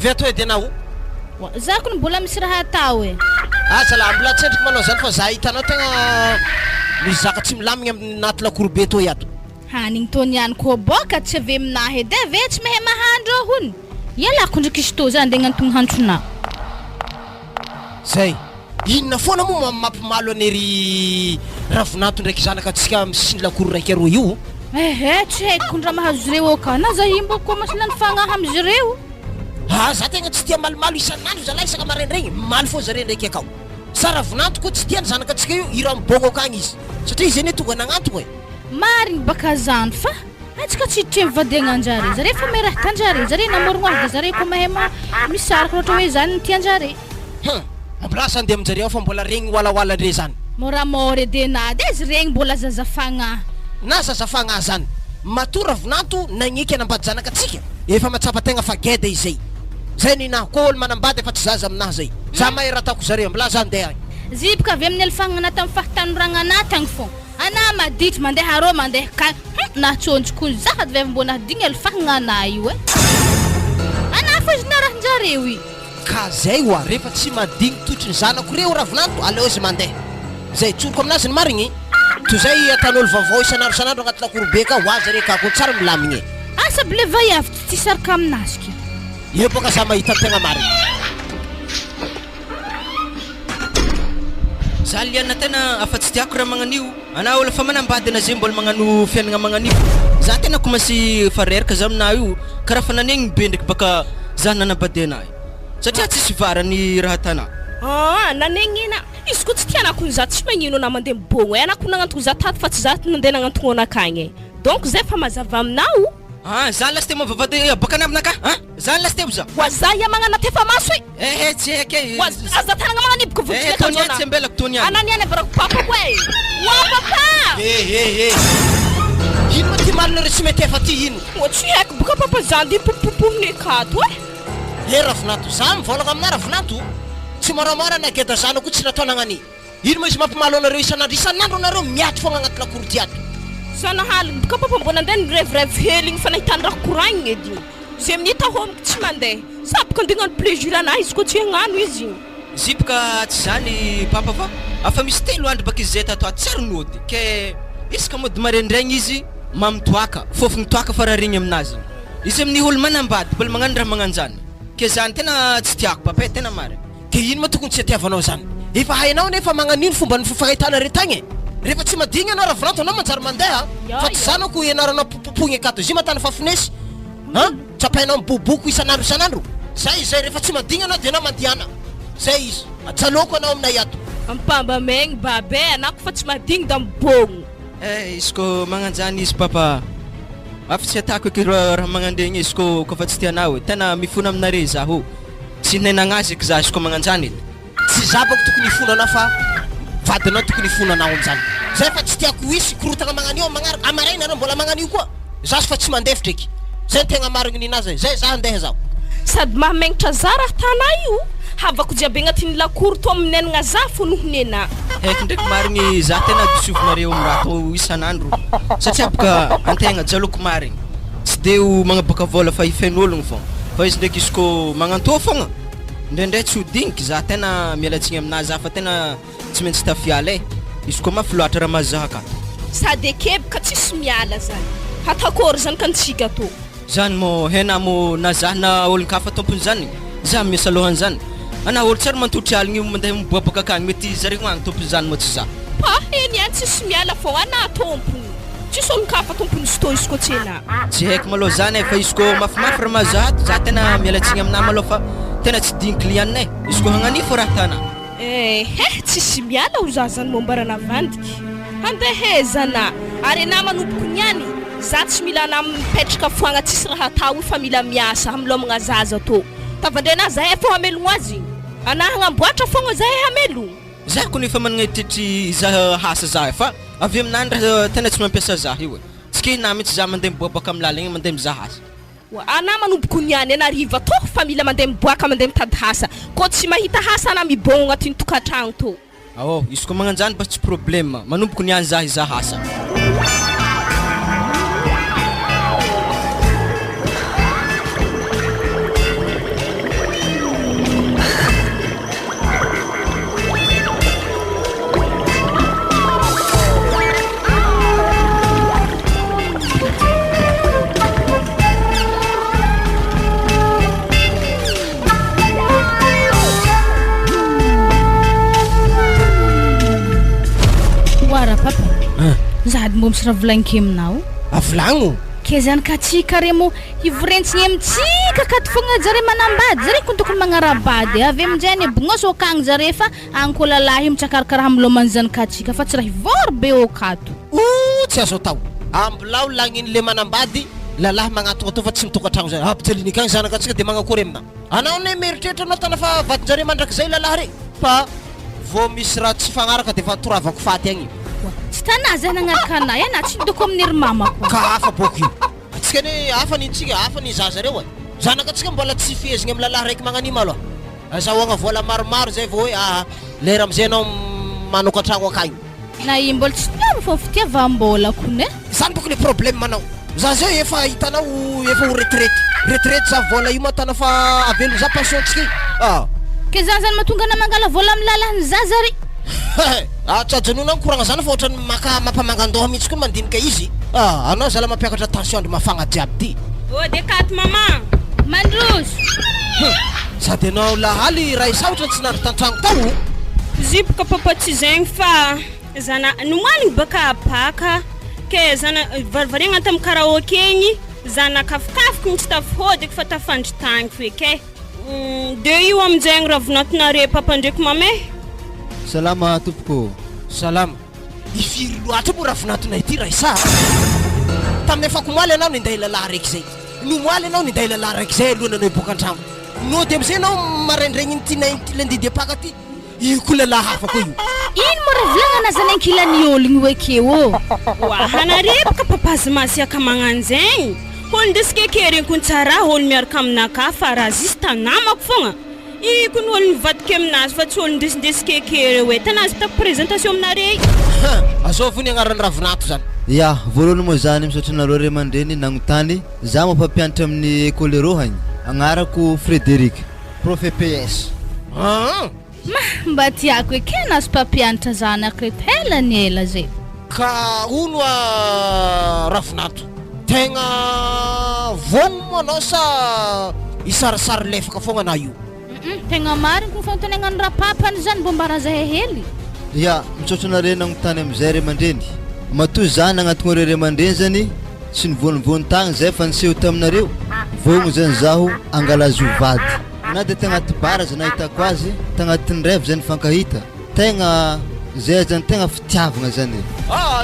veto edy anao za kony mbola misy raha atao e zala mbola tsendriky manao zany fa za hitanao tegna misy zaka tsy milamigny anaty lakorobe to ato hanigny tony ihany koa boka tsy ave aminahy edy ve tsy mahay mahandro hony ialako ndraiky izy tô za andeha agnantony hantrona zay inona foana moa mampimalo anery Ravinato ndraiky zanaka atsika misy lakoro raiky aroa io tsy haiko kony raha mahazo reo ao ka na za imba koa masilany fagnahy amizy reo za tegna tsy tia malomalo isan'andro zalahy isaka maraindregny maly fô zare ndraiky akao sa Ravinato koa tsy tiany zanaka atsika io irambogno akagny izy satria izy ane tonga nagnantoko e mariny baka zany fa atsika tsy hiditra mivadiagna anjare zare fa may raha tanjare zare namorogno azy zare koa mahay misaraka ohatra hoe zany ny tianjare ambilasa andeha aminjare ao fa mbola regny walawala ndre zany moramora edy anady izy regny mbola zazafagnahy na zazafagnahy zany mato Ravinato nagniky anambady zanaka atsika efa matsapa tegna fa geda izay zay ninahy koa olo manambady efa tsy zaza aminahy zay za mahay raha ataoko zare mbola za andeha agny zibika avy amin'ny alfagnana anaty amin'ny fahatanoragna anatagny fô ana maditry mandeha arô mandeha ka nahatsonjoko zahady veva mbô nahadigny alfagnana anahy io e ana fa izy narahanjareo i ka zay oa rehefa tsy madigny totry ny zanako reo Ravinato aleo izy mandeha zay tsoroko aminazy ny marigny to zay atan'olo vaovao isan'andro agnaty lakorobe ka hoazy reka ako tsara milamigny asa bile vaiavy tsy saraka aminazy ke io boka za mahita tegna marigny za liana tena afa-tsy tiako raha magnan'io ana olo fa manambady anazy mbola magnano fiainagna magnan'io za tena komasy fareraka za aminahy io karaha fa nanegny be ndraiky baka za nanambady anahy satria tsisy varany raha tana nanegny ina izy koa tsy tianako za tsy magnino na mandeha mibogno anako nagnantoko za tato fa tsy za nandeha nagnantoko anakagny donc zay fa mazava aminao za lasy te mavavady baka naminaka za lasy te za wa za ya magnana tefa maso tsy haike aza tanagna magnaniboko votsika tsy ambelako tony anani any barako papa kwe wa papa ino ty malina re tsy mety efa ty ino tsy haiko boka papa za andeha popopohony akato Ravinato za mivolagna amina Ravinato tsy moramora na geda zanako tsy natao nagnani ino mo izy mampimalo anareo isan'andro anareo miatry fogna agnaty lakoro ty ato sanahaliny boka papa mbona andeha nirevirevy hely igny fa nahitany raha koragniny edy zay minita homiko tsy mandeha sa boka andeha gnano plaisir anahy izy koa tsy hagnano izy zipoka tsy zany papa fa afa misy 3 andro baka izy zay tato tsary nody ke isaka mody marendraigny izy mamitoaka fofony toaka fa raha regny aminazy izy amin'ny olo manambady mbola magnano raha magnanjany ke zany tena tsy tiako papa tena mariny ke ino ma tokony tsy atiavanao zany efa hainao nefa magnanino fomba ny fifahitana retagny rehefa tsy madigny anao Ravinato anao manjary mandeha fa tsy zanako ianaranao popopogny akato izy matany fafinesy tsapainao miboboko isan'andro zay rehefa tsy madigny anao de anao mandiana zay izy ajaloko anao aminay ato ampamba megny babe anako fa tsy madigny da mibogno izy ko magnanjany izy papa afa tsy atako eky raha magnandregny izy kofa tsy tianao tena mifona aminare zaho tsy nenagnazy eky za izy ko magnanjany tsy zabako tokony ifonanao fa vadinao tokony ifonanao am'zany zay fa tsy tiako isy korotagna magnan'io magnaraka amaraina anao mbola magnan'io koa zasy fa tsy mandefitra eky zay tegna marigny ninazy zay za andeha zao sady mahamenitra za raha tana io havako jiaby agnatin'ny lakoro to aminenagna za fo nohony ana haiko ndraiky marigny za tena disovinareo amin'ny raha to isan'andro satria boka antegna jaloko marigny tsy de ho magnaboaka vola fa hifen'ologno fogna fa izy ndraiky izy ko magnantoa fogna ndraindray tsy hodiniky za tena mialatsigny aminazy za fa tena tsy maintsy tafiala izy ko mafy loatra raha mazahaka sady ekeboka tsisy miala zany hatakory zany kantsika to zany mo hena mo na za na olon-kafa tompony zany za miasa lohany zany ana olo tsara mantotry aligny mandeha miboabaka akagny mety zareo agny tompony zany mo tsy za eny any tsisy miala fô ana tompony tsisy olon-kafa tompony izy to izy ko tsy ena tsy haiko maloha zany fa izy ko mafimafy raha mazahato za tena mialatsigny aminah maloha fa tena tsy digny client-nay izy ko hagnanifo raha tana tsisy miala ho za zany mombarana vandiky andehezana ary ana manomboka niany za tsy mila ana mipetraka foagna tsisy raha atao fa mila miasa hamilomagna zaza to tavandrena zahay fo hamelogno azy ana hagnamboatra fogna zahay hamelogno za ko nefa managna ititry za hasa za fa avy aminandra tena tsy mampiasa za io tsika na mitsy za mandeha miboabaka amin'ny lalagna mandeha mizaha hasa ana manomboko niany ana riva to fa mila mandeha miboaka mandeha mitady hasa ko tsy mahita hasa ana mibogno agnatin'ny tokantragno to izy ko magnanjany ba tsy problème manomboko niany za izaha hasa Zady mbô misy raha volagniko aminao. Avolagno. Ke zany katsika remo ivorentsiny amintsika kato fogna jare manambady zare ko tokony magnarabady avy aminjay ny bognoso akagny jare fa ankolalahy mitsakarakaraha milomany zany katsika fa tsy raha ivory be okato. Tsy azo atao. Ambilao lagniny le manambady lalahy magnatogna fa tsy mitokatragno zay. Ampitelinika agny zanakatsika de magnakory amina. Anao ne meritreritra anao tana fa vatinjare mandrakizay lalahy re. Fa vao misy raha tsy fagnaraka de fa toravako faty agny. Tsy tana zay nagnaraka anay na tsy doko amin'ny ry mamako. Ka hafa boko io. Atsika ne hafa ny tsika hafa ny zaza reo e. Zanakatsika mbola tsy fihezigny amin'ny lalahy raiky magnanima aloha. Azahoagna vola maromaro zay vao hoe lera amizay anao manokatragno akagny. Na i mbola tsy nama fô fitiavam-bola kone. Zany boko le problème manao. Zaza io efa hitanao efa ho retraite za vola io matana fa avelo za pensiontsika io. Ke zany mahatonga na mangala vola amin'ny lalahany zaza ry. Tsajanona ny koragna zany fa ohatrany mampamangan-doha mihitsy koa mandinika izy. Anao zala mampiakatra attention andry mafagna jiaby ty. De kat maman. Mandroso. Sady anao lahaly raha isaotra tsy nandry tantragno tao. Zipoka papa tsy zegny fa zana nomanigny baka apaka ke zana varivariagna tamin'ny karaoke igny zana kafokafoko mitsy tafihôdy fa tafandry tagny feky de io aminjegny raha vinatinare papa ndraiky mame. Salama tompoko. Salama. Ifiry loatra mo raha vinatonay ity raha isa. Tamin'ny efa komoaly anao ninday lalahy raiky zay. Nomoaly anao ninday lalahy raiky zay aloha nanao boka an-tragno. No de amizay anao maraindregny ty landidy apaka ty. Io koa lalahy hafa koa io. Ino mo raha volagna anazana ankilany ologno ekeo? Hanarepaka papazy masiaka magnano zegny. Holo ndesikeky regny tsara holo miaraka aminaka fa raha zisy tanamako fogna. I kun holo nivadika aminazy fa tsy holo ndesindesikeky hoe tanazy ta présentation aminare. Azovony agnarany ravinato zany. Ya, voalohany moa zany misaotra nareo ray aman-dreny nagnotany za mampampianatra amin'ny école rohagny agnarako Frédéric, prof EPS. Mba tiako e ke nazo mpampianatra zanako reto helany ela zay. Ka uno ravinato. Tegna vogno anao sa isarisary lefaka fogna na io. Tegna mariny kung fanontaniagna rapapany zany mbo mbara zahay hely. Ya, misaotra nareo nagnotany amizay ray aman-dreny. Matoa zany agnatiny ray aman-dreny zany tsy nivonivony tagny zay fa niseho taminareo. Vogno zany zaho angala zovady. Na de tagnaty bara zany nahitako azy, tagnatin'ny rêve zany fankahita. Tegna zay zany tegna fitiavagna zany.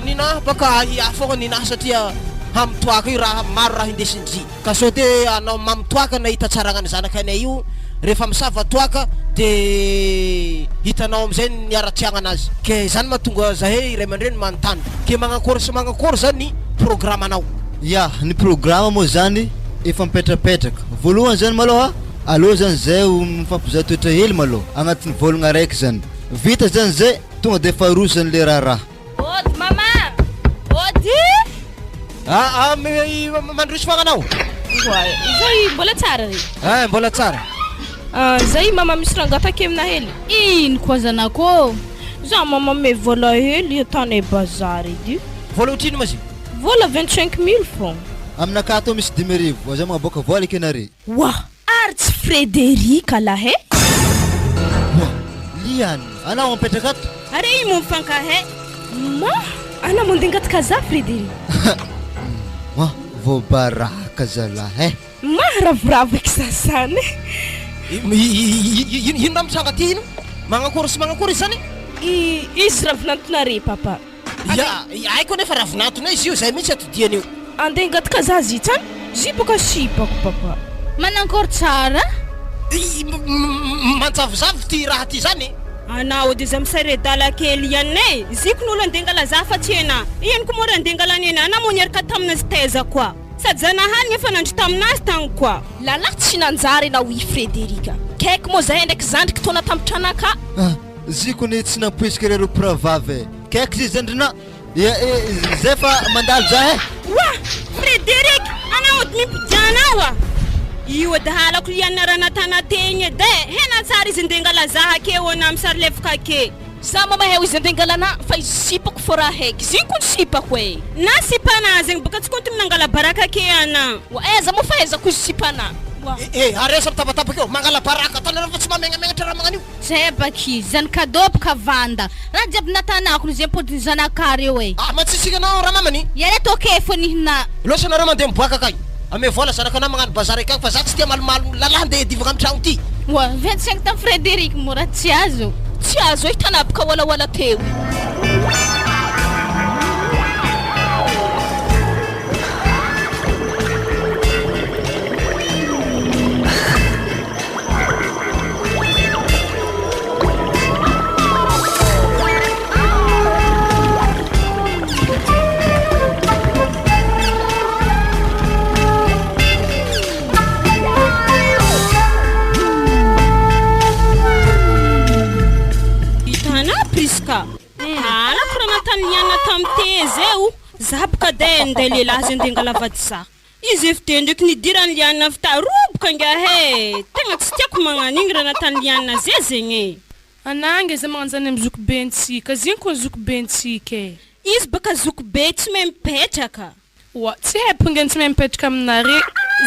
Nina baka hiaha fogna nina satria hamitoaka io raha maro raha indesindry. Ka sao te anao mamitoaka nahita tsaragnany zanakanay io. Rehefa misava toaka de hitanao amizay niara-tiagna anazy. Ke zany mahatonga zahay ray aman-dreny manontany. Ke magnakory zany programme anao. Ya, ny programme moa zany efa mipetrapetraka. Voalohany zany maloha aloha zany zay mifampizaha toetra hely maloha agnatin'ny vôlagna raiky zany. Vita zany zay tonga de farosany le raha. Ody mama. Ody. Mandroso fagnanao. Zay mbola tsara ry. Mbola tsara. Zay mama misy rangatake amina hely. Ino koa zanako? Za mama me vola hely atanay bazary edy. Vola otrino mazy? Vola 25,000 francs. Aminaka atao misy 10,000 za magnaboaka vola kenare. Wah, arts Frédéric alahe. Liany, anao mapetraka ato? Are imo mifankahe. Ma, ana mondengatka za Frédéric. Ma, voabaraka zalahy. Ma ravoravo eky sasany. Ino raha mitranga ty ino? Magnakory zany? Izy ravinatonare papa. Aiko nefa ravinatonay izy io zay mihitsy atodiany io. Andengatka za zitsany? Zipaka sipako papa. Manankory tsara? Manjavozavo ty raha ty zany. Anao de za misaredala kely ianay. Zikon'olo andengala za fa tsy ena. Ino ko mora andengala nena ana mo niaraka taminazy taiza koa. Sady zanahany efa nandry taminazy tagny koa. Lalahy tsy nanjary na oi Frédéric. Kaiky moa zahay ndraiky zandriky tona tampitranaka. Zikony tsy nampoisika rero pravave. Kaiky zy zandrina. Zay fa mandalo zahay. Wah, Frédéric, anao ody mimpidianao. Io edy halako ianarana tanategny edy hena tsara izy ndengala zaha ke ona amin'ny sary lefaka ke. Za mamahay izy andengalana fa izy sipako fô raha haiky. Ziny ko ny sipako e. Na sipana zegny baka tsy konto minangala baraka ke ana. Za mo fa ezako izy sipana. Aresa tapatapaka eo mangala baraka atanareo fa tsy mamegnamegnatra raha magnanio. Zebaki zany cadeau baka vanda raha jiaby natanako no zay podiny zanakary eo e. Matsisika anao raha mamany. Yare toke fonihina. Losa nareo mandeha miboaka akagny. Ame vola zanakana magnano bazary akagny fa za tsy tia malomalo lalahy andeha divaka amin'ny tragno ty. Wa 25 tamin'ny Frédéric mora tsy azo. Tsy azo hitanà baka walawala teo. Alako raha nataniana tamin'ny zeo zabaka dende lehilahy zay andeha angalavady za. Izy efte ndraiky nidirany liana fitaroboka ngahe. Tegna tsy tiako magnano igny raha nataniana zay zegny. Anange za magnanzany amin'ny zoko bentsika, ziny koa zoko bentsika. Izy baka zoko be tsy mahay mipetraka. Wa tsy hepinga tsy mahay mipetraka aminare.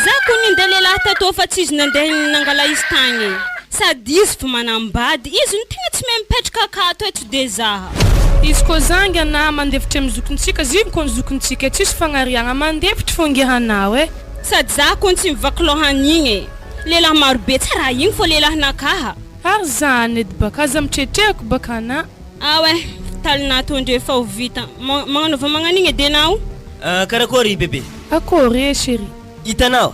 Za koa nindeha lehilahy tato fa tsy izy nandeha nangala izy tagny. Sady izy fa manambady, izy no tegna tsy mahay mipetraka akato eto de zaha. Izy koa zangy ana mandefitra amin'ny zokontsika, ziny koa ny zokontsika, tsisy fagnariagna mandefitra fongehanao e. Sady za koa tsy mivaky lohan'igny. Lehilahy marobe tsara igny fô lehilahy nakaha. Ary zany edy baka aza mitretrehako baka ana. Awe, talina tondre fa ho vita. Magnanova magnan'igny edy anao? Karakory bebe? Akory chéri. Hitanao?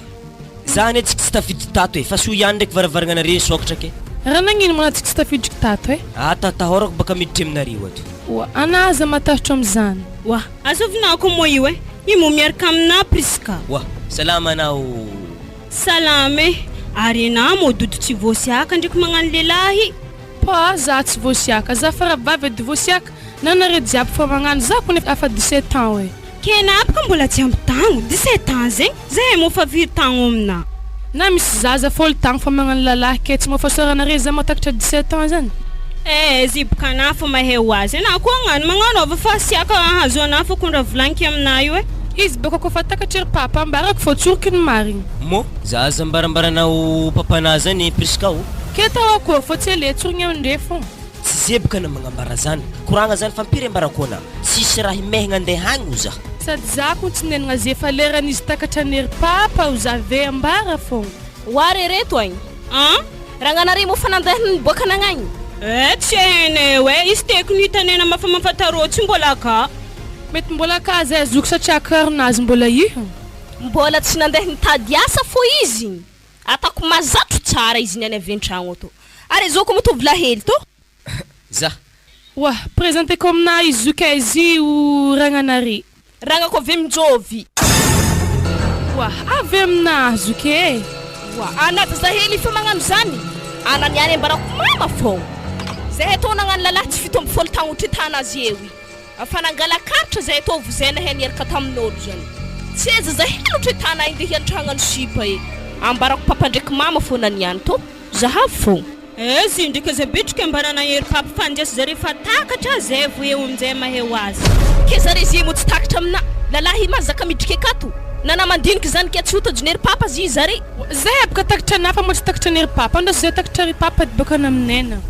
Zany etsika tsy tafiditra tato e, fa so ihany ndraiky varavaranganare sokatra ke. Raha nagnino manatsika tsy tafidriky tato e? Tahorako baka miditra aminareo ato. Wa ana aza matahitra amin'izany. Wa, azovinako moa io e. Io mo miaraka amina Priska. Wa, salama anao. Salama e. Ary na mo dodo tsy voasiaka ndraiky magnano lehilahy. Pa za tsy voasiaka, za faravavy edy voasiaka. Nanare jiaby fa magnano za koa nefa afa 17 ans e. Kenapaka mbola tsy ampy tagno 17 ans zegny. Zay mo fa firy tagno amina. Na misy zaza folo tagno fa magnano lalahy ke tsy mofasoranare za matakatra 17 ans zany. Zibaka na fa mahay hoazy. Na koa ngano magnanova fa siaka ahazo na fa kondra vlanky amina io e. Izy baka koa fa takatra papa ambarako fa tsorky ny marigny. Mo, zaza mbarambaranao papana zany Priska o. Ke tao akory fa tsy le tsorigny amindre fô. Tsy zebaka na magnambara zany. Koragna zany fa mpiry ambarakona. Sisy raha imehagna andeha hagny oza. Sady za koa tsy nenagna ze fa leran'izy takatra nery papa o za ve ambara fô. Ware reto agny. Ranganare mo fanandehany boaka nagnagny. Tsy hainay we, izy teko ny hitanena mafatarô tsy mbola ka. Mety mbola ka zay zoko satria karnazy mbola iha. Mbola tsy nandeha nitady asa fô izy. Atako mazatro tsara izy niany avy an-tragno ato. Ary zoko mitovy lahely to. Za. Wa, prezenteko amina izy zoka izy o ragnanare. Ragnako avy mijovy. Wa, avy amina zoke. Wa, anaty zahely fa magnano zany. Ana niany ambarako mama fô. Zay to nagnano lalahy tsy fito amby folo tagno tritana azy eo. Afanangala karatra zay to vozena he nieraka tamin'olo zany. Tsy eza zahely tritana inde hiantragna ny sipa e. Ambarako papa ndraiky mama fô naniany to. Zahavy fô. Zy ndrika zay bitrika ambarana hery papa fandraisa zare fa takatra zay vo eo amin'izay mahay hoazy. Ke zare zy mo tsy takatra amina. Lalahy mazaka midriky akato. Nana mandiniky zany ke tsy hota nery papa zy zare. Zay baka takatra nafa mo tsy takatra nery papa. Nda zay takatra ry papa baka naminena.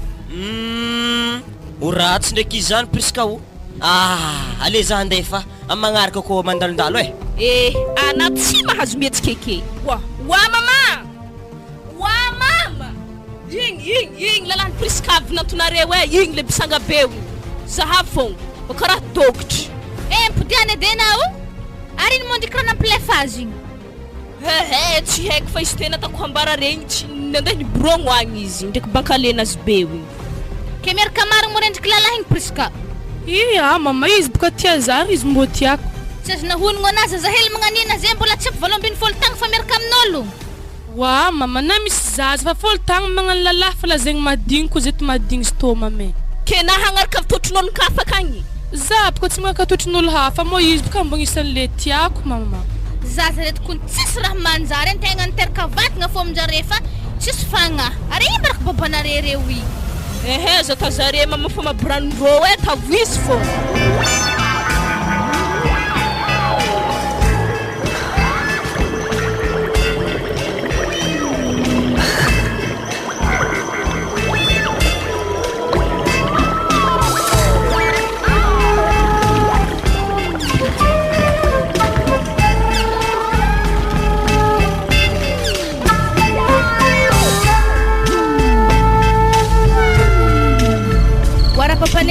O ratsy ndraiky izy zany Priska o. Ale za andeha fa magnaraka ko mandalondalo e. Ana tsy mahazo mihetsika keke. Wa mama. Wa mama. Igny lalany Priska avy natonareo e. Igny le bisanga be o. Zahavy fô. O karaha dokitra. Mpodiany edy anao? Ary ny mondiky raha nampilefaz igny. Tsy haiko fa izy tena atako hambara regny tsy nandeha niborogno agny izy ndraiky bankalena azy be igny. Ke miaraka marigny morendriky lalahy igny Priska. Iya mama izy baka tia zary izy mbo tiako. Tsy azo nahonogno anazy zahely magnanina zay mbola tsy ampy 17 tagno fa miaraka amin'olo. Wa mama na misy zaza fa folo tagno magnano lalahy fa lazegny madigny koa zay madigny stoma me. Ke na hagnaraka avy totrin'olo kafaka agny. Za baka tsy magnaraka totrin'olo hafa mo izy baka mbo isan'le tiako mama. Zaza reto kun tsisy raha manjary antegna niteraka vatagna fô aminjare fa tsisy fagnahy. Ary imbaraka babanare reo i. Zata zare mama fa mabrandrô e tavoisy fô.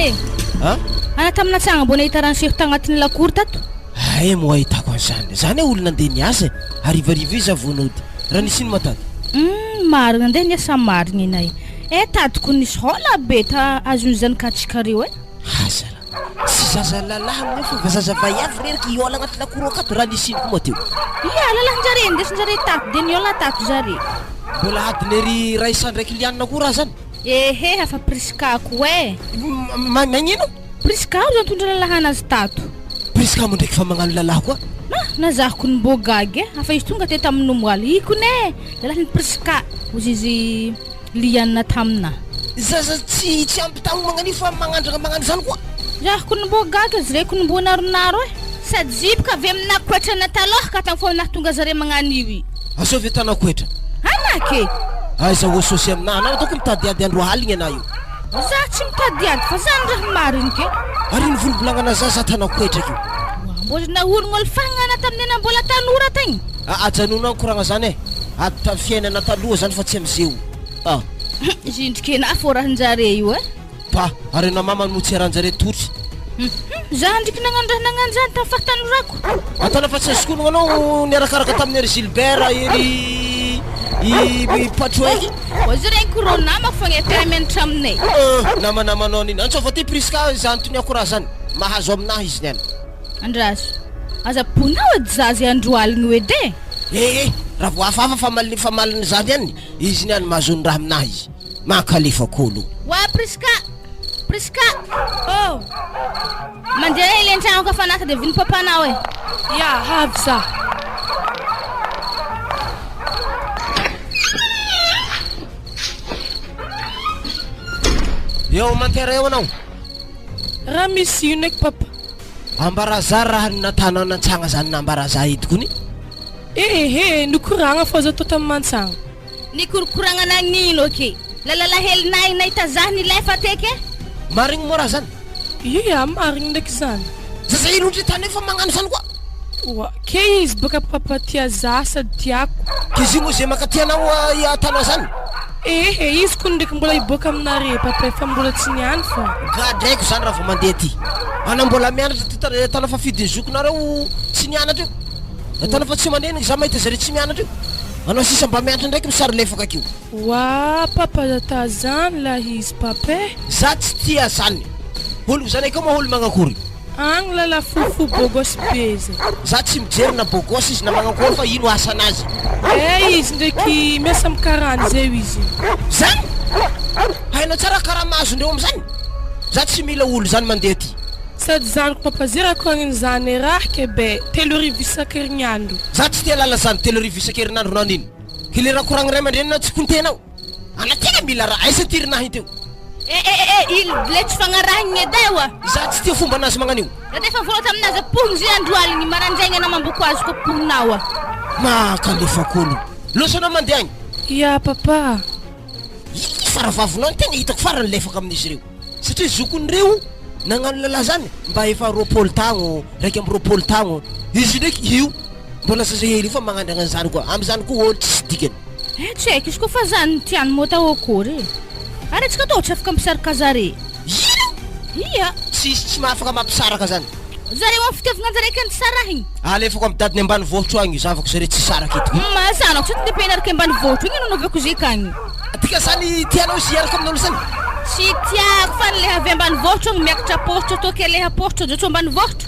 e. Ha? Ana tamina tsagna mbô nahita rano seho tagnatin'ny lakory tato. Ay mo ahitako an'izany. Zany hoe olona andeha niasa harivariva izy avonody. Raha nisy ino matady? Marina andeha niasa marina inay. Tatoko nisy hola be ta azon'izany katsikareo e. Hazara. Sy zaza lalahy nefa fa zaza vaiavy reraka iola agnaty lakory akato raha nisy ino koa mateo. Ia lalahin-jare ndesin-jare tato de niola tato zare. Mbola adiny ery ray isan-draiky lianina koa raha zany. Ehe hafa priskako e. Magnino? Priskao zany tondra lalahy anazy tato. Priskamo ndraiky fa magnano lalahy koa. Nazahako ny bogagy afa izy tonga teto amin'ny nomboaly ikone lalahy ny priska ozy izy lianina tamina. Zaza tsy ampy tagno magnanio fa magnandrana magnano zany koa. Zahako ny bogagy azireko ny mbonaronaro e. Sady zipoka avy amina koetrana talohaka tagny fo nahatonga zare magnanio. Asovy tana koetra. Anake. Aiza ho sosy amina anao toko mitady andro haligny anao io. Za tsy mitady ady fa zany raha mariny ke. Ary ny volombolagna zaza tana koetra io. Mbola nahorogna olo fagnana tamin'ny ana mbola tanora tagny. Ajanona koragna zany e. Ady ta fiainana taloha zany fa tsy amizeo. Zindrika na fo rahan-jare io e. Pa, ary na mama no tsy rahan-jare totry. Za ndriky nagnano raha nagnano zany tamin'ny fahatanorako. Atana fa tsy azoko anao niarakaraka tamin'ny ery Gilbert ery i patroeky. Ozy regny korô namako fa ngetera mianatra aminay. Namanamanao niny. Antsova ty priska zany tony ako raha zany. Mahazo aminahy izy niany. Andraso. Aza ponao edy zazy andro aligny edy e. Raha vo hafahafa fa maliny zany ihany. Izy niany mahazo ny raha aminahy izy. Mankalefa kolo. Wa Priska. Priska. Oh. Mandeha ile an-tragno ka fanaka de viny papanao e. Ya, havy za. Eo mantera eo anao. Raha misy ino eky papa? Ambaraza raha natana nantsagna zany nambaraza hitiko ni. Nikoragna fô za tô tamin'ny mantsagna. Nikorokoragna nagnino ke? Lalala helinay nahita zah nilefa teke? Marigny mo raha zany? Ia, marigny ndraiky zany. Zaza irotry tany efa magnano zany koa. Wa, ke izy baka papa tia za sady tiako. Kizy mo zay makatianao iatana zany? Izy koa ndraiky mbola iboaka aminare papa efa mbola tsy niany fô. Gadraiko zany raha vao mandeha ty. Ana mbola mianatra ty tana fa fidiny zokonareo tsy nianatra io. Tana fa tsy maneniny za mahita zare tsy mianatra io. Anao sisa mba mianatra ndraiky misary lefaka akio. Wa, papa zata zany la izy papa e. Za tsy tia zany. Olo zany eka ma olo magnakory. Agny lala fufu bogos be zay. Za tsy mijery na bogos izy na magnakory fa ino asanazy. Izy ndraiky miasa mikarany zay izy. Zany? Hainao tsara karaha mahazo ndreo am'zany. Za tsy mila olo zany mandeha ty. Sady zaniko papa zay rakogniny zany raha ke be 3 arivo isan-kerinandro. Za tsy tia lala zany 3 arivo isan-kerinandro nanino. Kile raha koragny ray aman-drenina tsy kontenao. Ana tegna mila raha aiza tirinahy teo. Il let's fangarahigny edy wa. Za tsy tia fomba anazy magnanio. Rehefa volata aminazy pohony zay andro aligny marandraigny ana mamboko azy ko pohinao a. Makalefa kolo. Losana mandeha agny. Ya papa. Faravavinao tegna hitako farany lefaka amin'izy ireo. Satria zokon'ireo nagnano lala zany mba efa roapolo tagno, raiky amby roapolo tagno. Izy ndraiky io mbola zaza hely fa magnandragna zany koa. Am'zany koa olo tsy dikany. Tsy haiko izy koa fa zany tiany mo tao akory. Aretsika tô tsy afaka misaraka zare. Ia. Tsy mahafaka mampisaraka zany. Zare mo fitiavagna zare kan sarahigny. Alefako amin'ny dadiny ambanivohitro agny zavako zare tsy saraka eto. Mazanako tsy de penaraka ambanivohitro igny nanaovako zay kagny. Tika zany tianao izy hiaraka amin'olo zany. Tsy tiako fa leha avy ambanivohitro miakatra postre to ke leha postre jotso ambanivohitro.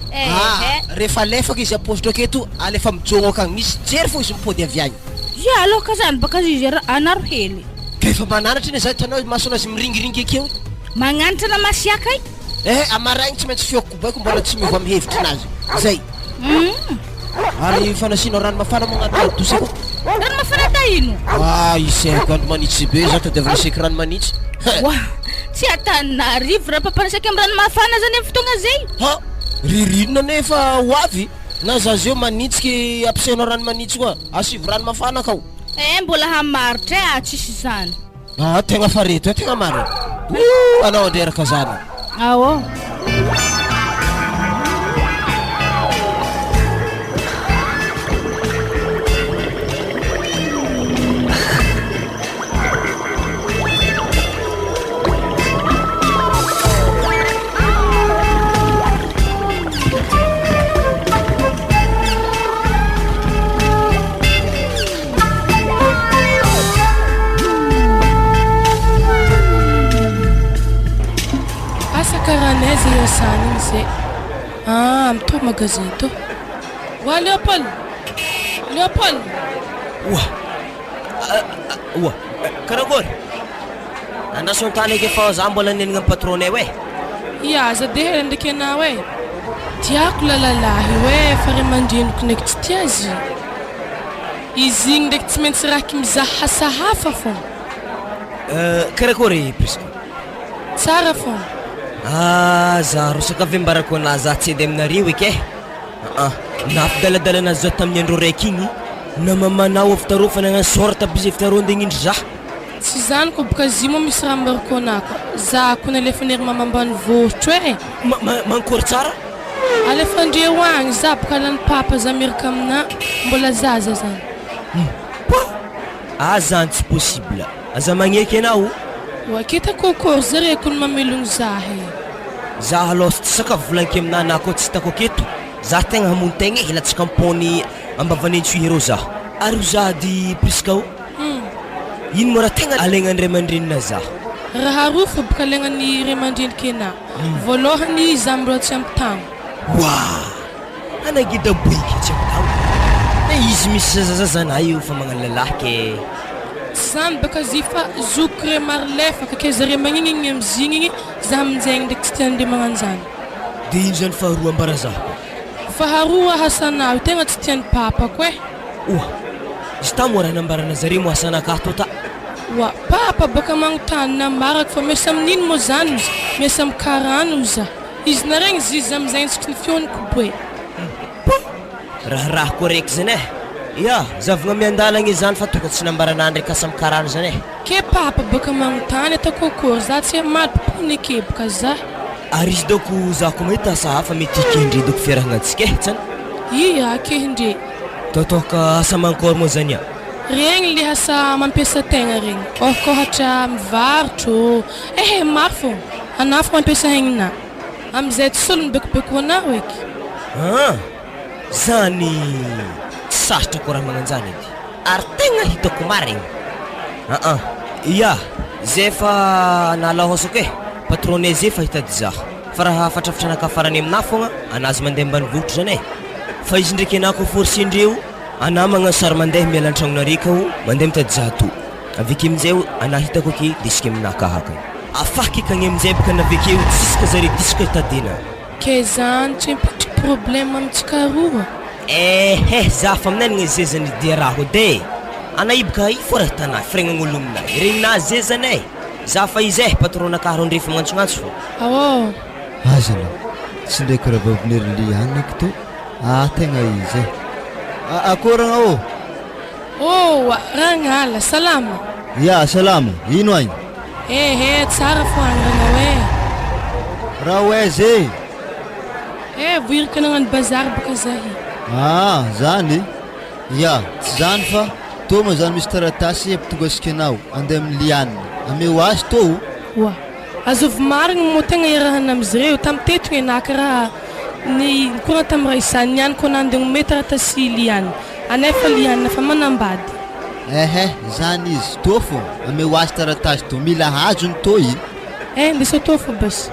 Rehefa lefaka izy apostre aketo alefa mijogno akagny misy jery fo izy mipody avy agny. Ya aloka zany baka izy anaro hely. Efa mananatra iny zay tanao masonazy miringiringy akeo. Magnanatra na masiaka i? Amaraigny tsy maintsy fioko baiko mbola tsy miova amin'ny hevitry nazy. Zay. Ary fanasinao rano mafana mo agnaty dosi ko. Rano mafana tahino? Iseko andro manitsy be za tadiavana seky rano manitsy. Wa, tsy atanina rivo raha papanasaka amin'ny rano mafana zany amin'ny fotoagna zay. Ririnina nefa hoavy. Na zazeo manitsy ampiasainao rano manitsy koa. Asivy rano mafana kao. Mbola hamaritra tsisy zany. Tegna fareto tegna marina. Anao andreraka zany. Awo. karanay zay iasany igny zay. Mito magazin to. Wa Leopold. Karakory? Andaso ang tanay kay Fao zambola nila ng patrone we. Ya, za dehera ndraiky anao e. Tiako lalalahy hoe fa ray aman-dreniko ndraiky tsy tia azy. Izy igny ndraiky tsy maintsy raha mizaha sahafa fô. Karakory Prisco? Tsara fô. Za rosaka avy mbarako anazy tsy edy aminareo eky e. Nafidaladalana zao tamin'ny andro raiky igny na mamanao avy fa nagnano sorta bizy avy tarô ndeha indry za. Tsy zany ko boka zimo misy raha mbarako anako. Za ko nalefanery mama ambanivohitra e. Mankory tsara? Alefandreo agny za boka lany papa za miaraka amina mbola zaza zany. Zany tsy possible. Aza magneky anao? Kita kokory zare ko mamelogno zahe. Za aloha tsy saka volanky aminana ako tsy hitako aketo. Za tegna hamono tegna hilatsaka ampony ambavanentsy hero za. Ary za di Prisca. Ino mo raha tegna alaigna ray aman-drenina za? Raha roa fa boka alaigna ray aman-dreniky ana. Voalohany za mbola tsy ampy tagno. Anagida boiky tsy ampy tagno. Izy misy zazazana io fa magnano lalahy ke. Zany baka zifa zoko ray marlefaka ke zare magnigny amizigny igny za aminjegny ndraiky tsy tian'ndre magnano zany. De ino zany faharoa ambara za? Faharoa hasanao tegna tsy tian'ny papako e. Izy tamo raha nambarana zare mo hasana akato ta. Papa baka magnontany nambarako fa miasa amin'ino mo zany izy? Miasa amin'ny karano za. Izy na regny zizy amizay ntsika ny fioniko boe. Raha koraiky zany e. Ya, zavagna miandalagna zany fa tonga tsy nambarana ndraiky asa amin'ny karano zany e. Ke papa baka magnontany atako kory za tsy malim-pony ke baka za. Ary izy doko za ko mahita asa hafa mety ikendry doko fiarahana antsika e tsany. Iya kendre. Totoka asa mankory mo zany regny le asa mampiasa tegna regny. Ohatra mivarotro. Maro fô. Anao fô mampiasa hegnina. Amizay tsy solo mibekobeko anao eky. Zany sarotro ko raha magnano zany edy. Ary tegna hitako marigny. Iya, zay fa nalahosako e. Patrone zay fa hitady za. Fa raha fatrafatranaka farany amina fogna, anazy mandeha ambanivohitra zany e. Fa izy ndraiky anako forcendreo, ana magnano sary mandeha miala an-tragnonareo mandeha mitady za to. Aveke amizay ana hitako aky disika aminaka haka. Afaky kagny amizay baka navekeo jiska zare disika hitadina. Ke zany tsy impitry problème amitsika roa. Za fa aminay zay zany dia raha de. Ana ibaka ifo raha tana fregnan'olo aminahy. Regnazy zay zany e. Za fa izy patrona karo ndrefa magnantsognantso fô. Azana. Tsy ndraiky raha vavoniry anako to. Tegna izy e. Akoragna Rangala, salama. Ya, salama. Ino agny? Tsara fô angrana hoe. Raha hoe zay. Voirika nagnano bazary baka zahy. Zany? Ya, tsy zany fa toma zany misy taratasy ampitonga asika anao andeha amin'ny lianina. Ameo azy to. Azovy marigny mo tegna iarahana amizareo tamin'ny tetogna enaka raha ny kora tamin'ny raha isany ihany ko nandeha gnome taratasy lianina. Anefa lianina fa manambady. Zany izy to fô ameo azy taratasy to mila hajony to iny. Ndesa to fô bas.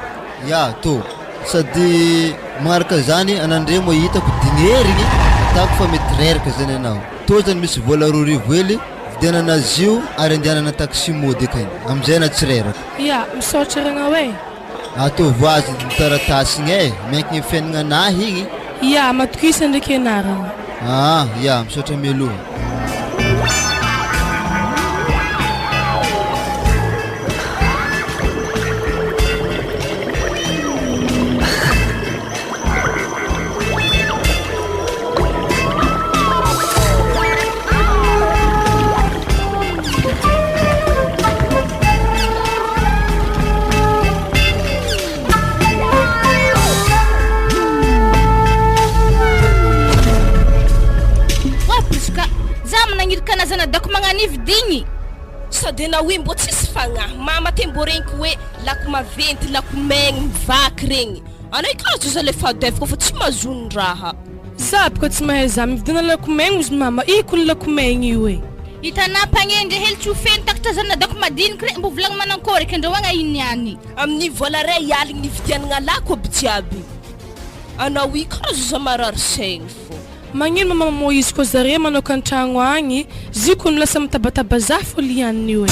Ya, to. Sady magnaraka zany anandre mo hitako dinherigny atako fa mety reraka zany anao. To zany misy vola 2 hely vidianana azy io ary andianana taxi mody akagny amizay na tsy reraka. Ya, misaotra ragna hoe. Ato voazy taratasy igny miankina ny fiainana anahy igny. Ya, matokisa ndraiky ianarana. Ya, misaotra mialoha. Kanazana dako magnanivo digny. Sady na hoe mbo tsisy fagnahy. Mama te mbo regniky hoe lako maventy, lako megny, mivaky regny. Anay kazo za le fadeviko fa tsy mazony raha. Za baka tsy mahay za mividina lako megny ozy mama. Iko ny lako megny io e. Hitanà pagnendry hely tsy ho feno takatra zany nadako madinika re mbo volagny manankory kendrahoagna iny niany amin'ny vola ray aligny nividianagna lako aby jiaby anao i karazo za marary saigny fô magnino mama Moïse ko zare manao kan-tragno agny ziko no lasa mitabataba za fô lianiny io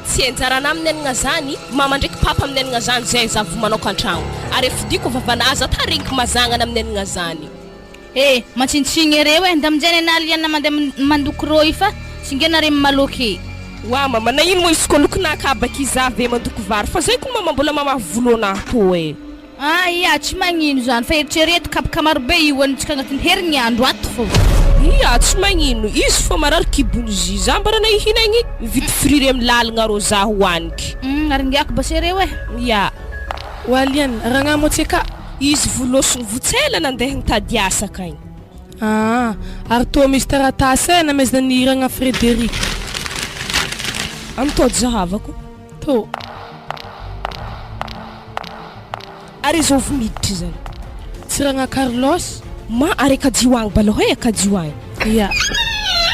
tsy anjarana aminenagna zany mama ndraiky papa aminenagna zany zay zavo manao kan-tragno ary fidiko vavanazy ata regniky mazagnana aminenagna zany matsinitsigny reo nda aminjay na liana mandeha mandoko rô ifa singenare maloky wa mama na ino mo izy ko lokonaka abaky izave mandoko vary fa zay ko mama mbola mama volonah to ia tsy magnino zany fa eritrereto kapaka marobe io antsika agnatin'ny herignandro ato fô ia tsy magnino izy fô marary kibony zy za mbara na ihinagny vity friry amin'ny lalagna rô za hoaniky aringiako basereo ia walian ragna motseka izy volosony votsela nandeha nitady asa kagny ary toa misy taratasy namezana ny ragna Frédéric amtody zahavako to ary izy ovy miditry zany tsy ragna Carlos ma ary akadioagny baloha akadioagny ia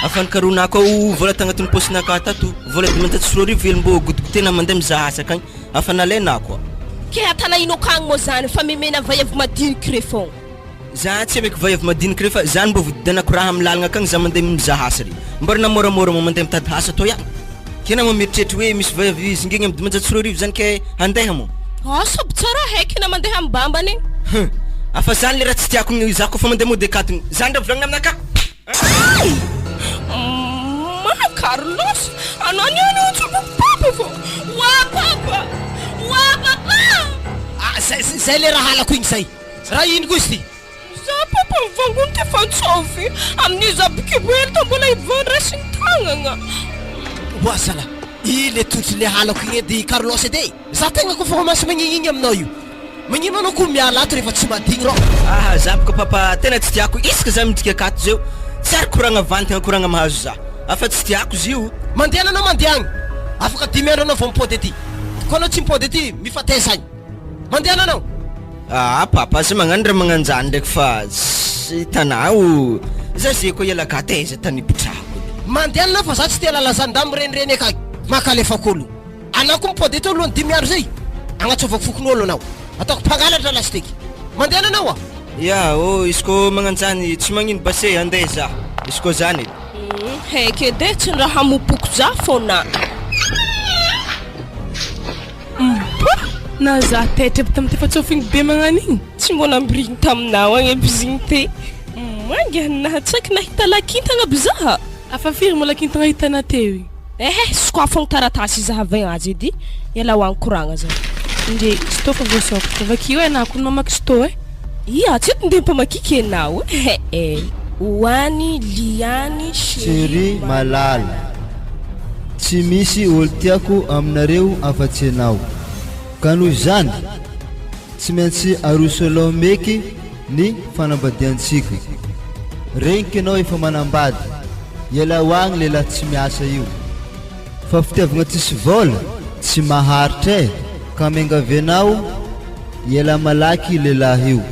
afanikaronako ao vola tagnatin'ny posinaka tato vola dimantato sy roarivo ely mbo godikotena mandeha mizaha asa kagny afanalainako ke atana ino kagny mo zany fa memena vaiavy madiniky re fô za tsy ameko vaiavy madiniky re fa zany mbo vidianako raha amin'ny lalagna kagny za mandeha mizaha asa ry mbara namoramora mo mandeha mitady asa to ihany kena mameritreritry hoe misy vaiavy zingegny amin'ny dimanjato sy roarivo zany ke handeha mo sabo tsara haiky na mandeha ambambany afa zany le raha tsy tiako za kofa mandeha modekatiny zany raha volagna aminaka ma Carlos anao niany utsuboko papa fô wa papa zay le raha halako igny zay raha ino koa izy ty za papa mivangony ty fantsovy amin'izy abikibely ta mbola ivandra sy ny tagnagna boasala i le totsy le halako igny edy Carlos edy za tegna kofa masy magnigny aminao io magnino anao koa miala ato rehefa tsy madigny rô za boko papa tena tsy tiako isaka za midika akato zao tsy ary koragna vantegna koragna mahazo za afa tsy tiako izy io mandeha anao mandeha agny afaka 10 andro anao vao mipody ety ko anao tsy mipody ety mifatesa agny mandeha anao papa za magnano raha magnanjany ndraiky fa tsy tanao za zay koa ialaka taiza tany pitrako mandeha anao fa za tsy tia lalazan-da mirenireny akagny makalefak'olo anao koa mipody ety alohany 10 andro zay agnatsovako fokon'olo anao ataoko mpangalatra lasteky mandeha anao ya izy ko magnanjany tsy magnino base andeha za izy ko zany haiky edy tsy raha hamopoko za fôna na za tetra tamty fa tsofigny be magnanigny tsy mbona ambirigny taminao agny abizigny te mangyanaha tsaiky nahita lakintagna aby zaha afa firy mo lakintagna hitana teo sokafagny taratasy zahavay azy edy iala hoagny koragna zany nde sto fa voasoko vakio anako no mamaky sto ia tsy nde mpamakiky anao hoany liany chéri malala tsy misy olo tiako aminareo afa-tsy anao ka noho izany tsy maintsy arosolao meky ny fanambadiantsika regniky anao efa manambady iala hoagny lehilahy tsy miasa io fa fitiavagna tsisy vola tsy maharitra ka miangavianao iala malaky lehilahy io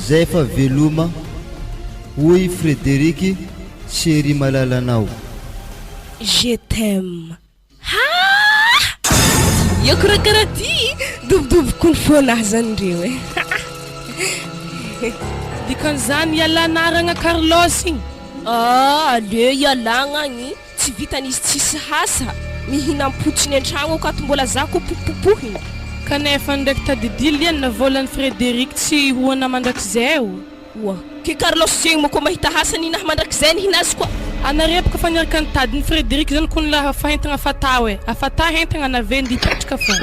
zay fa veloma hoy Frédéric chéri malalanao je t'aime yako raha karaha ty dobodoboko ny fônahy zany reo dikan'izany ialanaragna Carlos igny aleo ialagna agny tsy vitan'izy tsisy hasa mihinam-potsiny an-tragno akato mbola za ko popopohiny kanefa ndraiky tadidily iany na volan'ny Frédéric tsy hoana mandrakizay ke Carlos zegny moko mahita hasa ninahy mandrakizay ny hinazy koa anarepaka fa niaraka nitadiny Frédéric zany ko nolaha fahentagna fatao afata hentagna navendy ipetraka fô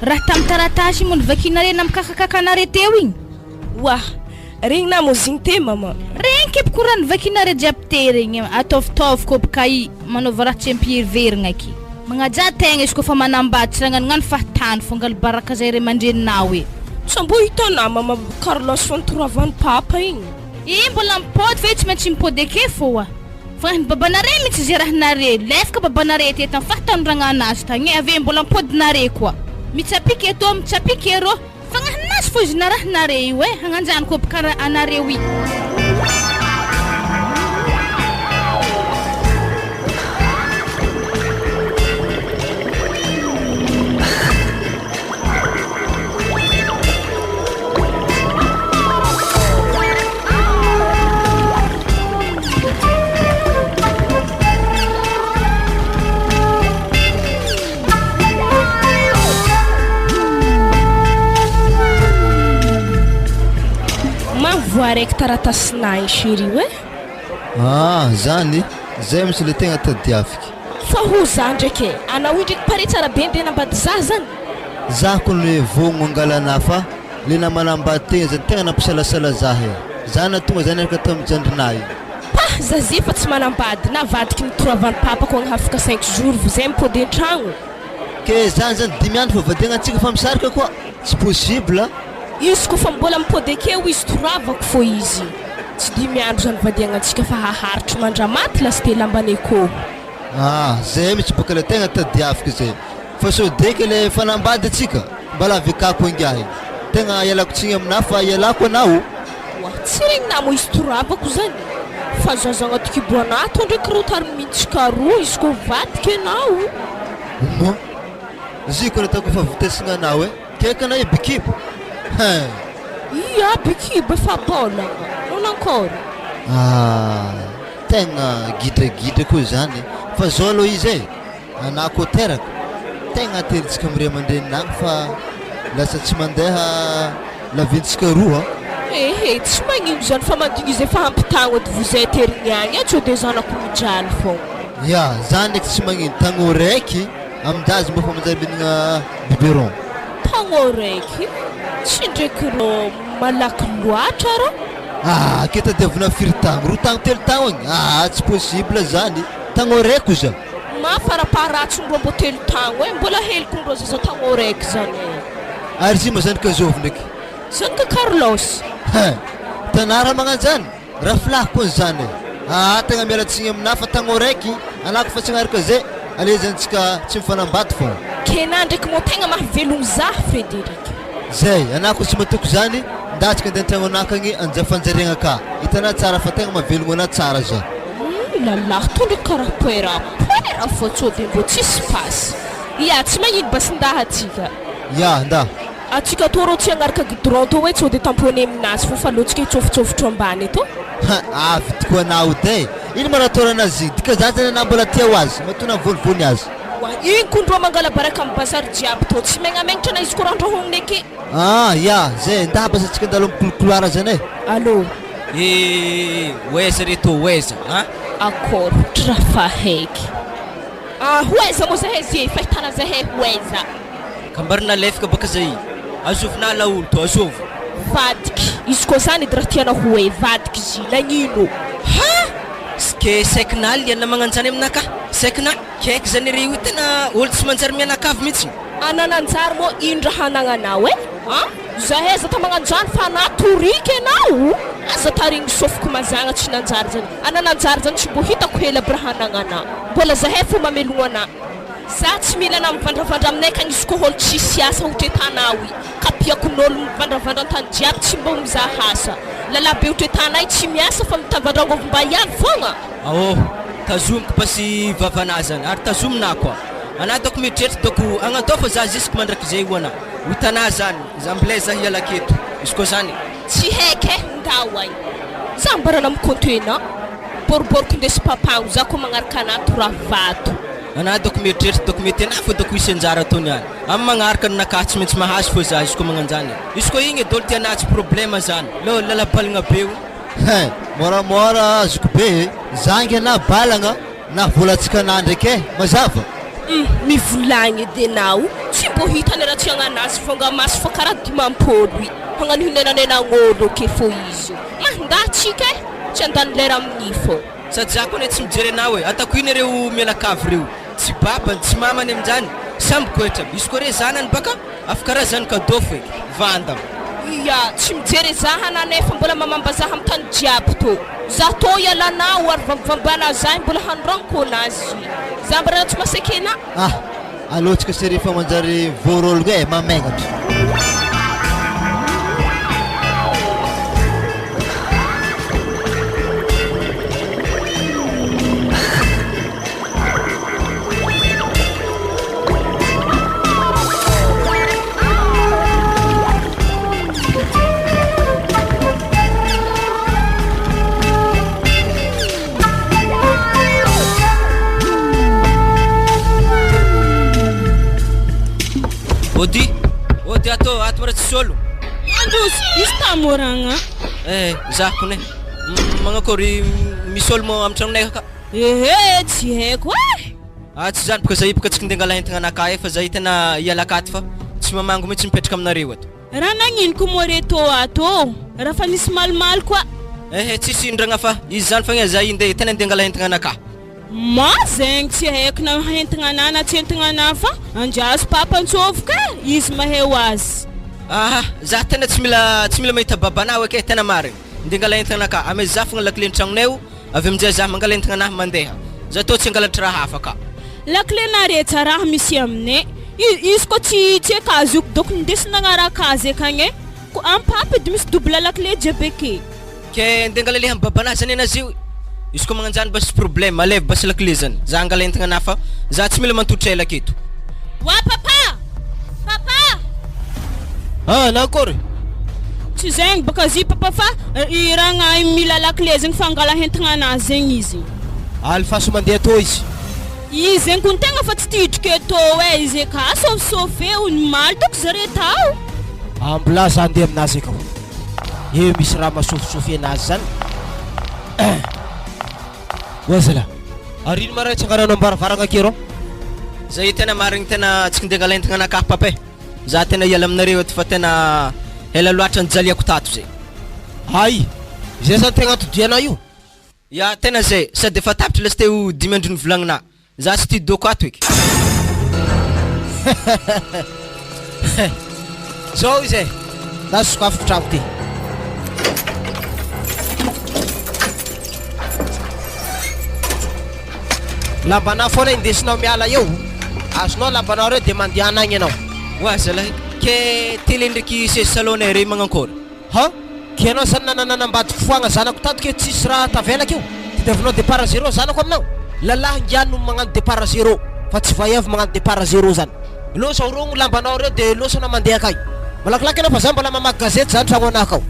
raha tamin'ny taratasy moa nivakinare namikakakakanare teo igny regny na mozigny te mama regny kepoko raha nivakinare jiaby te regny ataovitaovy kopaka i manaova raha tsy ampiheverigna aky magnaja tegna izy kofa manambady tsy ragnanognano fahatany fô ngalibaraka zay re mandreninao sambo hitanao mama Carlos fantoravany papa igny mbola mipody fa tsy maintsy mipody ake fô fa ny babanare mitsy zay raha nare lefaka babanare ty eto fahatandragna azy tagny ave mbola mipodinare koa mitsapiky eto mitsapiky erô fagnahinazy fô izy na raha nare io hagnanjany kopaka anareo i araiky taratasinahy chéri hoe zany zay misy le tegna tadiafiky fa ho za ndraiky anao ndraiky pare tsara be nde nambady za zany za ko le vogno angalana fa le namanambady tegna zany tegna nampisalasala zahe zana tonga zany araka tamijandrinahy za zay fa tsy manambady navadiky nitoravany papa ko agnahafaka 5 jours vous aime pôde an-tragno ke zany 10 andro fa vadiagna antsika fa misaraka koa tsy possible izy koa fa mbola mipôde akeo izy toravako fô izy tsy 10 andro zany vadiagna antsika fa haharitry mandramaty lasite lambany akô zay mitsy boka le tegna tadiafika zay fa sodeky le fanambady atsika mbala avekako angiahy tegna ialako tsigny amina fa ialako anao tsy regny namo izy toravako zany fa zazagna tikiboana to ndraiky rotary mintsika roa izy ko vadika anao ziko natako fa vitesina anao kekana bikibo ia bikibo efa bolagna non encore tegna gidragidra koa zany fa zao aloha izy anako teraka tegna ateritsika amire aman-dreninagy fa lasa tsy mandeha lavintsika roa tsy magnino zany fa mandigny izy efa hampitagno edy vous êtes erigniagny tsy de zanako mijaly fô zany ndraiky tsy magnino tagno raiky amin-jazy mba fa manjary minagna biberon tagno raiky tsy ndraiky ro malaky loatra ro ke tadiavina firy tagno roa tagno telo tagno agny tsy possible zany tagno raiky za mafaraparatsondro mbo telo tagno mbola helikondro zaza tagno raiky zany ary zy ma zany kazovy ndraiky zany ka Carlos tanara magnano zany raha filahy koa zany tegna mialatsigny amina fa tagno raiky anako fa tsy agnaraka zay alezantsika tsy mifanambady fô kena ndraiky mo tegna mahavelogno za Frédéric zay anako tsy matoko zany ndatsika andeha an-tragno anakagny anjafanjariagna ka hitanao tsara fa tegna mahavelogno ana tsara za lalahy to ndraiky karaha poera fô tsô de mbô tsisy pasy tsy magnino basindaha atsika nda atsika to rô tsy agnaraka goudron to hoe tsô de tampone aminazy fô fa loatsika hitsofitsofotro ambany to vitiko anao de ino maratoranazy dika za zany anao mbola tia ho azy matona volivony azy iny kondro mangala baraka amin'ny bazary jiaby to tsy megnamegnatra na izy ko randrahogniny aky zay nda basantsika andalo mikolokoloara zany allô weza reto weza accord trafa haiky hoeza mo zahay zy fahitana zahay hoeza kambarina lefika baka zay azovina laolo to azovy vadiky izy koa zany edy raha tiana hoe vadiky zy nagnino ke saikinaly iana magnano zany aminaka saikina kaiky zany re io tena olo tsy manjary mianakavy mihitsy anananjary mo indra hanagnanao zahay za ta magnano zany fa natoriky anao aza tarigny sofiko mazagna tsy nanjary zany anananjary zany tsy mbo hitako hela aby raha hanagnana mbola zahay fo mamelogno ana za tsy mila na mivandravandra aminay kagny izy ko holo tsisy asa hotretanao kapiako n'olo mivandravandra an-tany jiaby tsy mbo mizaha asa lalabe hotretanay tsy miasa fa mitavandrangovomba ihany fogna tazomiko basy vavana zany ary tazomina koa ana doko mieritreritra doko agnatao fa za jusque mandraky zay hoana hitana zany za mbilay za hialaketo izy koa zany tsy haiky ndao ay za mbarana mikontoena boriboriko indesy papagno za ko magnaraka ana toravato ana doko mieritreritra doko mety ana fo doko isy anjara ataony any amin'ny magnaraka naka tsy maintsy mahazo fô za izy koa magnano zany izy koa igny dolo tiana tsy problème zany lalabalagna be io moramora azoko be zangy ana balagna na volatsika ana ndraiky mazava mivolagny edy anao tsy mbo hitany raha tsy agnanazy fonga maso fa karaha dimampolo hagnano hinenanenan'olo ake fô izy mandatsika tsy andany lera amin'ny fô sady za koa ne tsy mijery anao atako iny reo mialakavy reo tsy babany tsy mamany amin'izany samby koetra izy koa re zanany baka afaka raha zany kadô fo eky vandam tsy mijery zaha nanefa mbola mamambazaha amin'ny tany jiaby to za to ialanao ary vambana zahy mbola handranko anazy za mbarana tsy masakena alohatsika se rehefa manjary voarologna mamagnatra Odi ato ato mara tsy solo andros izy tamoragna Zako ne magnakory misy olo mo amin'ny tragnonay ka? Tsy haiko Tsy zany baka zay baka tsika ndeha angala entagna anaka fa zay tena hiala akaty fa tsy mamango mihitsy mipetraka aminareo ato. Raha nagnino mo reto ato? Raha fa nisy malimaly koa. Tsisy indragna fa izy zany fagna zay tena ndeha angala entagna anaka. Ma zegny tsy haiko na entagna ana na tsy entagna ana fa andraso papa antsofoka izy mahay azy. Za tena tsy mila mahita babanao ake tena marigny. Ndeha angala entagna anaka ame za fogna lakile tragnonay avy aminjay za mangala entagna anahy mandeha. Za tô tsy angalatra raha hafa ka. Lakile naretsa raha misy aminay. Izy ko tsy akazo doko ndesina nagnaraka azy akagny ko ampapy de misy double lakile jiaby ake. Ke ndeha angala le amin'ny babanahy zany anazy io. Izy ko magnanjany bas problème aleva bas lakile zany. Za angala entagna anahy fa za tsy mila mantotra ela aketo. Wa papa! Nakory? Tsy zegny baka zy papa fa iragna mila lakile zegny fa angala entagna anazy zegny izy. Alfaso mandeha tô izy. Izy zegny kun tegna fa tsy tidriky atô izy ka sofisofy ony maly toko zare tao. Ambla za andeha aminazy akao. Misy raha masofisofy anazy zany. Wazala. Arino maray tsangarano ambaravaragna kero. Zay tena marigny tena tsika ndeha angala entagna anaka papa. Za tena hiala aminareo ato fa tena ela loatra nijaliako tato zay. Ay, zay zany tegna antodiana io. Ya tena zay sady efa tapitra lasy teo 5 andro nivolagnina. Za tsy tia doko ato eky. Zao izy e. Da sokafiko tragno ty. Lambanao foana indesinao miala eo. Azonao lambanao reo de mandeha agny anao. Zalahy ke télé ndraiky sez salonay re magnankôry. Ke anao zany nanambadiko foagna zanako tato ke tsisy raha tavelaka io. Tadiavinao départ zéro zanako aminao. Lalahy ngiany no magnano départ zéro fa tsy vaiavy magnano départ zéro zany. Losa orogno lambanao reo de losana mandeha akay. Malakilaky anao fa za mbola mamaky gazety zany tragno anakao.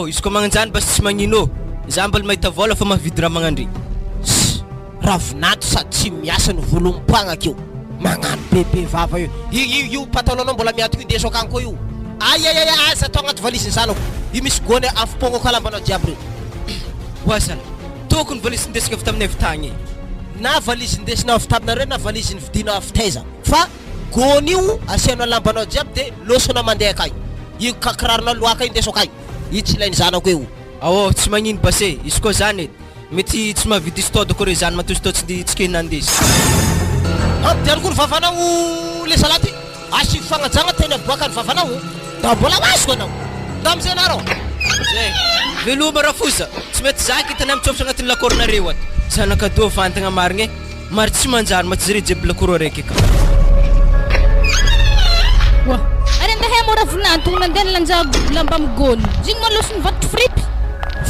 Izy ko magnanjany bas tsy magnino. Za mbola mahita vola fa mahavidy raha magnandry. Ravinato sady tsy miasa ny volom-pagnaka io. Magnano bebe vava io patalonao mbola miato indeso akagny koa io. Aza atao agnaty valisiny zanako. Io misy gony afipogno ka lambanao jiaby reo. Zala tokony valisy ndesika avy taminay avy tagny. Na valisy ndesinao avy taminareo na valisy nividinao avy taiza. Fa gony io asianao lambanao jiaby de losonao mandeha akay. Io kakiraronao loaka indeso akay. Io tsy ilainy zanako io. Tsy magnino basé. Izy koa zany mety tsy mahavidy stode koa re zany matositô tsy kena andesy. Diany koa ny vavanao le salaty. Asiko fagnajagna tena aboaka ny vavanao. Da mbola masoko anao. Da amizay anareo. Zay veloma rafosa. Tsy mety za kitana mitsofitra agnatin'ny lakoronareo ato. Zanakadô vantagna marigny mary tsy manjary ma tsy zare jiaby lakoro araiky ka. Ari andeha mora volanto nandeha lanja lamba migony. Jigny malosony vatry fripy.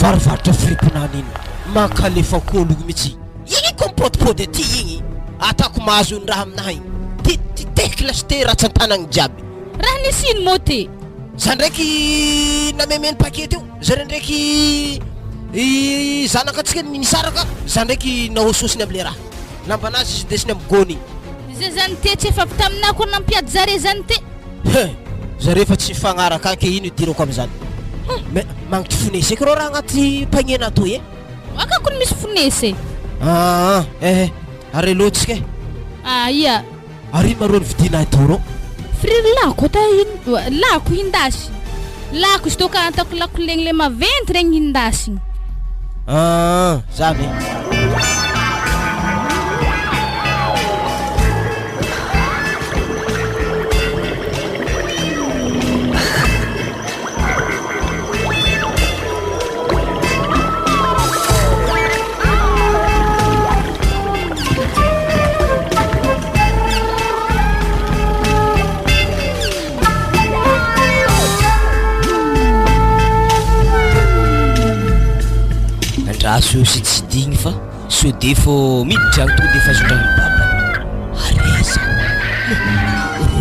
Varovarotra fripina nino. Makalefa kolo mihitsy. Igny kompôtipôdy ty igny. Atako mahazo ny raha aminahy. Teky lasy te ratsan-tanagny jiaby. Raha nisino mo ty? Za ndraiky namemeny pakety io. Zare ndraiky zanakatsika nisaraka. Za ndraiky nahososiny amle raha. Lambanazy izy desiny amigony. Zay zany te tsy efa avy taminah koa nampiady zare zany te. Zare fa tsy fagnaraka ke ino idirako amizany. Magnitry finesy eky rô raha agnaty pagnena atoy e. Akako misy finesy. Are loatsika e. Ia. Ary marô nividina atao rô. Frire lako ta lako hindasy. Lako izy toka antako lako legny le maventy regny hindasy. Zany. Raso sy tsy digny fa sode fô miditra to de fa zondrany baba. Aresa.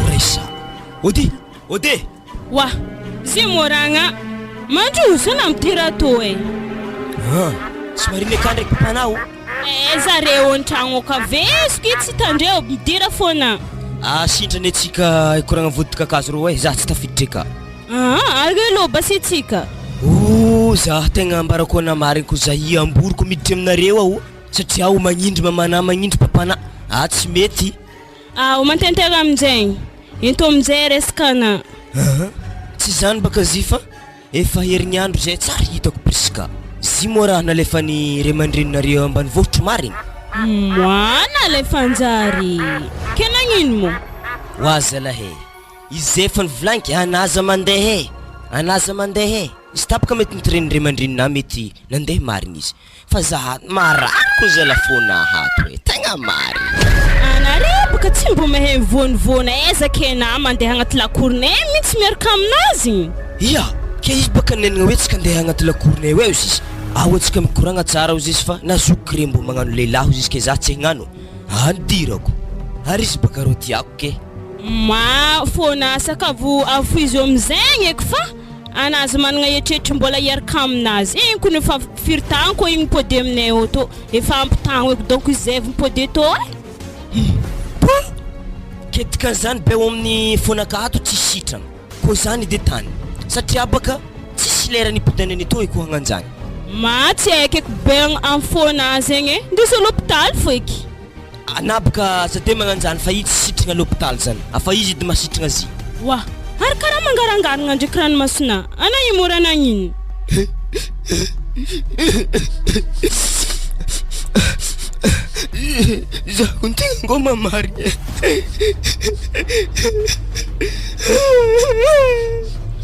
Resa. Ode. Wa, zy moragna. Mandroso na mitera to e. Tsy mariny ka ndraiky papanao. Zareo an-tragno ka vesiko tsy tandreo midira foana. Sindrany atsika ikoragna vodika kakazo ro e za tsy tafiditra ka. Algelo basitsika. Za tegna ambarako na marina ko za iamboriko miditra aminareo aho satria aho magnindry mamana magnindry papana tsy mety mantentera aminjegny into aminjay resakana tsy zany baka zifa efa herignandro zay tsara hitako priska zy moa raha nalefany ray aman-dreninareo ambanivohitra marina moana alefanjary ke nagnino mo oaza lahe izy efa nivolanky anaza mandeha izy tapaka mety nitireny ray aman-drenina mety nandeha marina izy fa zaha marako za lafona hato tegna marina anare baka tsy mbo mahay mivonivona aiza kena mandeha agnaty lakorone mitsy miaraka aminazy iya ke izy baka nenagna hoe tsika andeha agnaty lakorone eo izy aho tsika mikoragna tsara ozy izy fa nazoky re mbo magnano leilahy izy ke za tsy hagnano andirako ary izy baka ro tiako ke fona sakavo afo izy amizegny eky fa anazy managna eritreritry mbola iaraka aminazy igny ko nefa firitagny ko igny mipody aminay auto efa ampitagno eky donc izy zay mipody eto ketika zany be amin'ny fonakato tsy sitrana ko zany de tany satria baka tsisy lera nipodanany eto eko hagnanjany tsy aiky eky be amin'ny fona zegny ndisa l'hôpital fo eky anabaka sa de magnanjany fa izy tsy sitrana l'hôpital zany afa izy de masitrana zy ary karaha mangarangaragna ndraiky ranomasina ana imora nagnino za kuntinga ngoma marina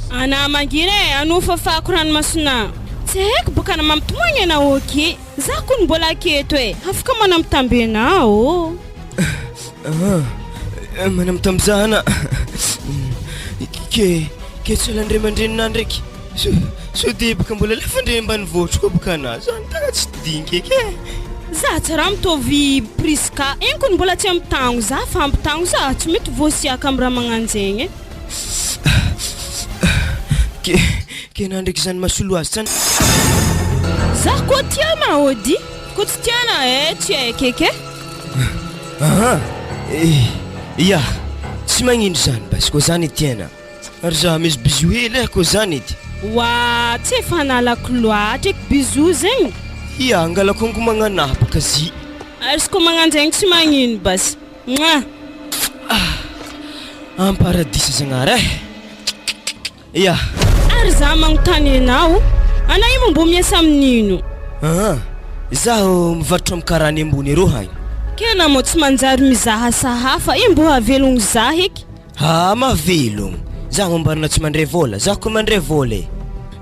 ana mangire anofafako ranomasina tsy haiko boka na mampitomagny anao oke za ko mbola aketo afaka manambitamby anao manambitambyzahana ke tsy landray aman-drenina ndraiky so de baka mbola lefandray ambanivohitra koa boka anazy zany tagna tsy dinky eky za tsy raha mitovy priska igny ko mbola tsy ampitagno za fa ampitagno za tsy mety voasiaka amin'ny raha magnanjegny ke na ndraiky zany masolo azy tsany za koa tiana ody ko tsy tiana tsy aiky eky iya tsy magnindry zany basy ko zany tiana ary za misy bizo hely ko zany edy tsy efa nalako loatra eky bizo zegny iya angalako ango magnanahy baka zy ary sy ko magnanjegny tsy magnino basy amparadisa zagnary iya ary za magnontany anao ana io mbo miasa aminino zaho mivarotra mikarany ambony ero hagny kena mo tsy manjary mizaha sahafa io mbo havelogno za eky mavelogno za mambarina tsy mandray vola za ko mandray vola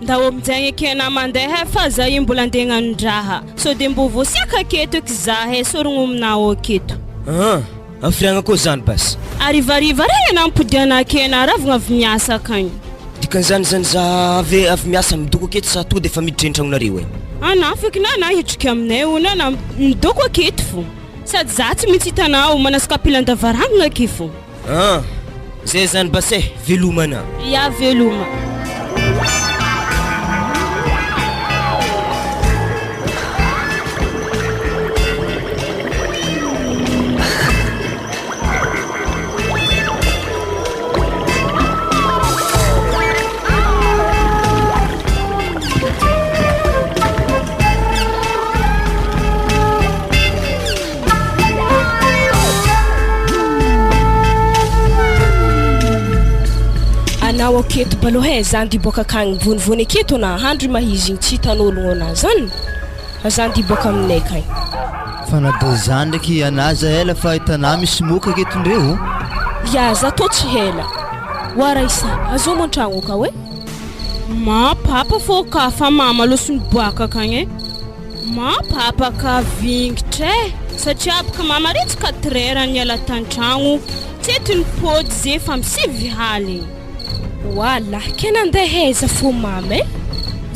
ndao aminjegny kena mandeha fa za io mbola andeha hagnano-draha so de mbo voasiaka aketo eky za sorogno aminao aketo afiriagna koa zany basy arivariva regny nampodiana kena ravagna avy miasa akagny dikan'izany zany za avy miasa midoko aketo sa to de efa miditra entragnonareo ana feky na hitrika aminay ona na midoko aketo fo sady za tsy mitsy hitanao manasaka pilan-davarangana ake fo zay zany basy velomana ya veloma anao aketo baloha zany diboaka akagny vonivony aketo na handry mahizigny tsy hitan'ologno anazy zany azany diboaka aminay akagny fa na de zany ndraiky anaza ela fa hitanà misy moka aketo ndreo ya za to tsy hela waraisa azo mantragno ka we papa fo ka fa mama losony boaka akagny papa ka vingitra satria baka mama retsy 4 heures niala tan-tragno tsetiny pôdy ze fa misivy haly wala kena andeheza fo mama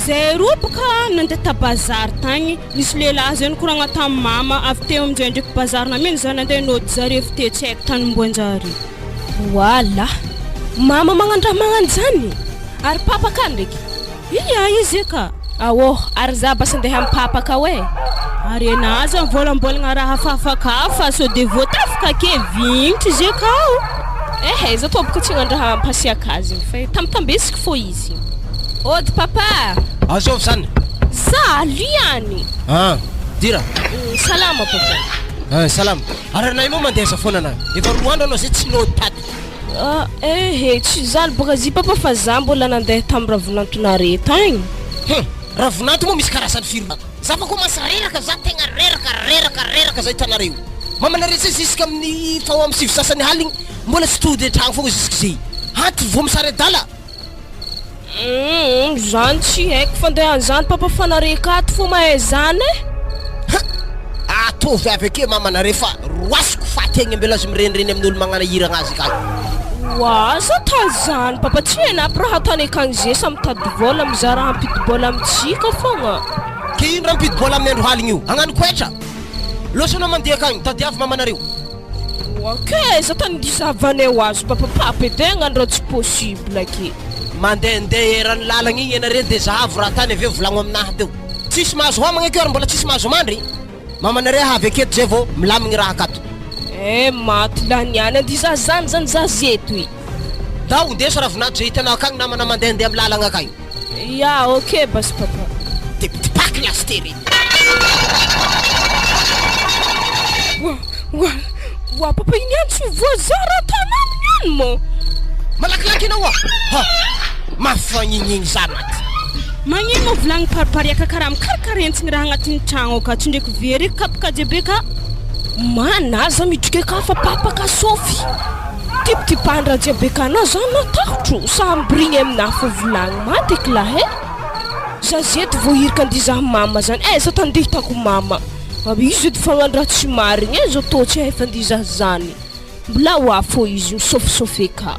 zay rubaka nandeha ta bazary tagny nisy lehilahy zay nikoragna tamin'ny mama avy teo aminjay ndraiky bazarina mihany zany andeha nody zare avy teo tsy haiko tany mboanjary wala mama magnandraha magnano zany ary papa ka ndraiky iya izy ka ary za basa andeha amin'ny papa ka we ary anazy mivolambolagna raha fafakafa so de voatafika ke vignitra izy kao za to baka tsy gnandraha mpasiaka azy fa tambitambesiky fo izy Ôdy papa. Azov zany. Za liany. Dira. Salama papa. Salama. Aranay mo mandesa foana na. Efa roa andro anao zay tsy nody tady. Tsy zany boka zy papa fa za mbola nandeha tamin'ny ravinantonare tagny. Ravinanto moa misy karazany firy. Za fa komansa reraka za tegna reraka zay tanareo. Mamanareo zay jusqu'à amin'ny fao amin'ny sivy sasany haligny mbola tsy tody tragno fogna jusqu'izay. Haty vao misary adala. Zany tsy haiko fandehan'izany papa fanareka ato fo mahay zany atovy avy ake mamanareo fa roasiko fategny mbela azo mirenireny amin'olo magnanahiragna azy ka. Aza tazany papa tsy henapy raha tany akagny zay sa mitady vola mizaha raha ampidi-bola amintsika fogna. Ke ino raha mimpidi-bola amin'ny andro haligny io agnano koetra loatra anao mandeha akagny tadiavy mamanareo. Za tany disavaneo azo papa edy agnano raha tsy possible ake. Mandehandeha eran'ny lalagna igny ianareo dia zahavo raha tany aveo volagno aminahy teo. Tsisy mahazo homagna akeo ary mbola tsisy mahazo mandry. Mamanareo avy aketo zay vao milamigny raha akato. Maty laniany andiza zany za zeto i. Dao ndeso ravinado zay hitanao akagny namana mandehandeha amin'ny lalagna akagny. Ya ok bas papa. Tipaky lastery. Wa papa igny any tsy voazara tanaminy any mo. Malakilaky anao mafagnigny zanaty. Magnino mo volagny paripariaka karaha mikarikarentsiny raha agnatin'ny tragno ka tsy ndraiky very kapaka jiabe ka. Manaza midriky ka fa papa ka Sofy. Tipitipandra jiabe ka na zany natahotro sambrigny aminahy fo volagny maty eklahe. Za zeto voahirika andiza mama zany za tandeha hitako mama. Izy edy fagnano raha tsy marigny zao tô tsy efa andiza zany. Mbola hoa fo izy misofisofy ka.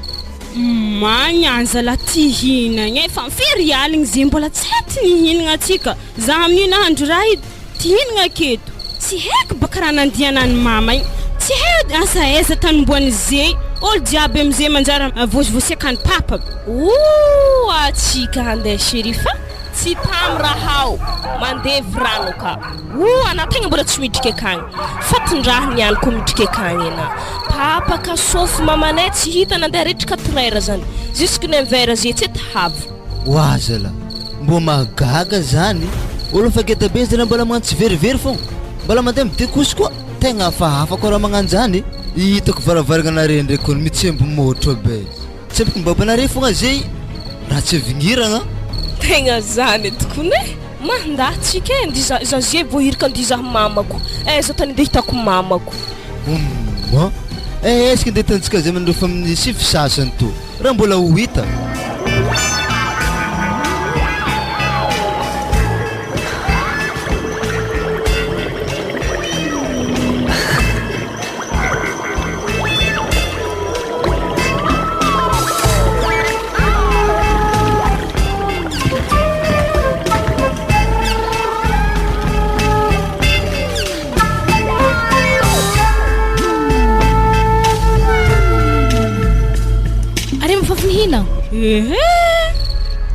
Manyanza la ty hinagna fa mifery aligny zay mbola tsy hety ny hinagna atsika. Za amin'ny nahandro raha edy ty hinagna aketo. Tsy haiko baka raha nandihanany mama igny. Tsy hay asa aiza tanomboany zay. Olo jiaby amizay manjara voasivosiakany papa. Atsika handeha sherifa. Tsy tam rahao mandevy rano ka. Anategna mbola tsy midriky akagny. Fatindrahany ihany koa midriky akagny ana. Papa ka Sofy mamanay tsy hita nandeha rehetra 4 heures zany. Jusque 9 heures zay tsy tahavo. Zala mbo magaga zany. Olo fageta be zany mbola magnano tsy verivery fogna. Mbola mandeha midekosy koa. Tegna hafahafa koa raha magnano zany. Hitako varavaragna nare ndraiky koa mitsembo motra be. Tsempiko mbabanare fogna zay raha tsy vigniragna. Tegna zany tokony mandatsika za zay voahirika andiza mamako. Za tany ndeha hitako mamako. Eske ndeha tantsika zay mandrofa amin'ny sivy sasany to raha mbola ho hita.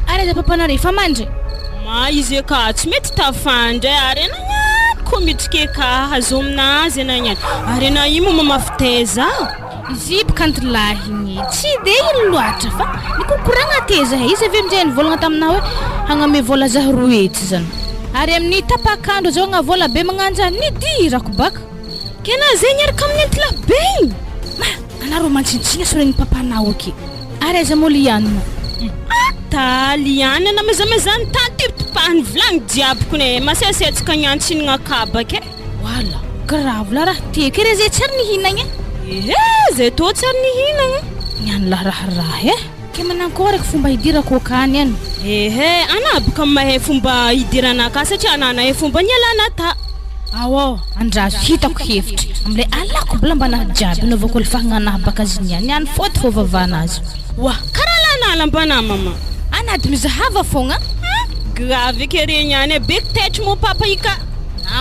Are papa nare fa mandry. Izy ka tsy mety tafandry are nagnano ko midriky ka hazo aminazy nagnano. Are na imo mamafiteza. Zip kantlahy tsy de ino loatra fa nikokoragna teza izy avy aminjay nivolagna taminao hoe hagname vola za roety zany. Ary amin'ny tapakandro zao agna vola be magnanja nidirako baka. Kena zay niaraka amin'ny entlabe. Anaro mantsintsina soregny papanao aky. Are za moliana. Liana na mazamazany tatiptipahany vilagny jiaby kone masasetsika nyantshinagna kabaka. Wala grave la raha teko re zay tsary nihinagna. Zay tô tsary nihinagna. Niany la raha ke manankory fomba hidirako akany any. Ana baka mahay fomba hidirana ka satria anana fomba nialana ta. Andrazo hitako hevitra amle alako bla mbana jiaby novako lfagnanahy baka ziny niany foto fo vavana azy. Karala nalambana mama. Anady mizahava fogna. Grave kere niany bek tetry mo papa ika.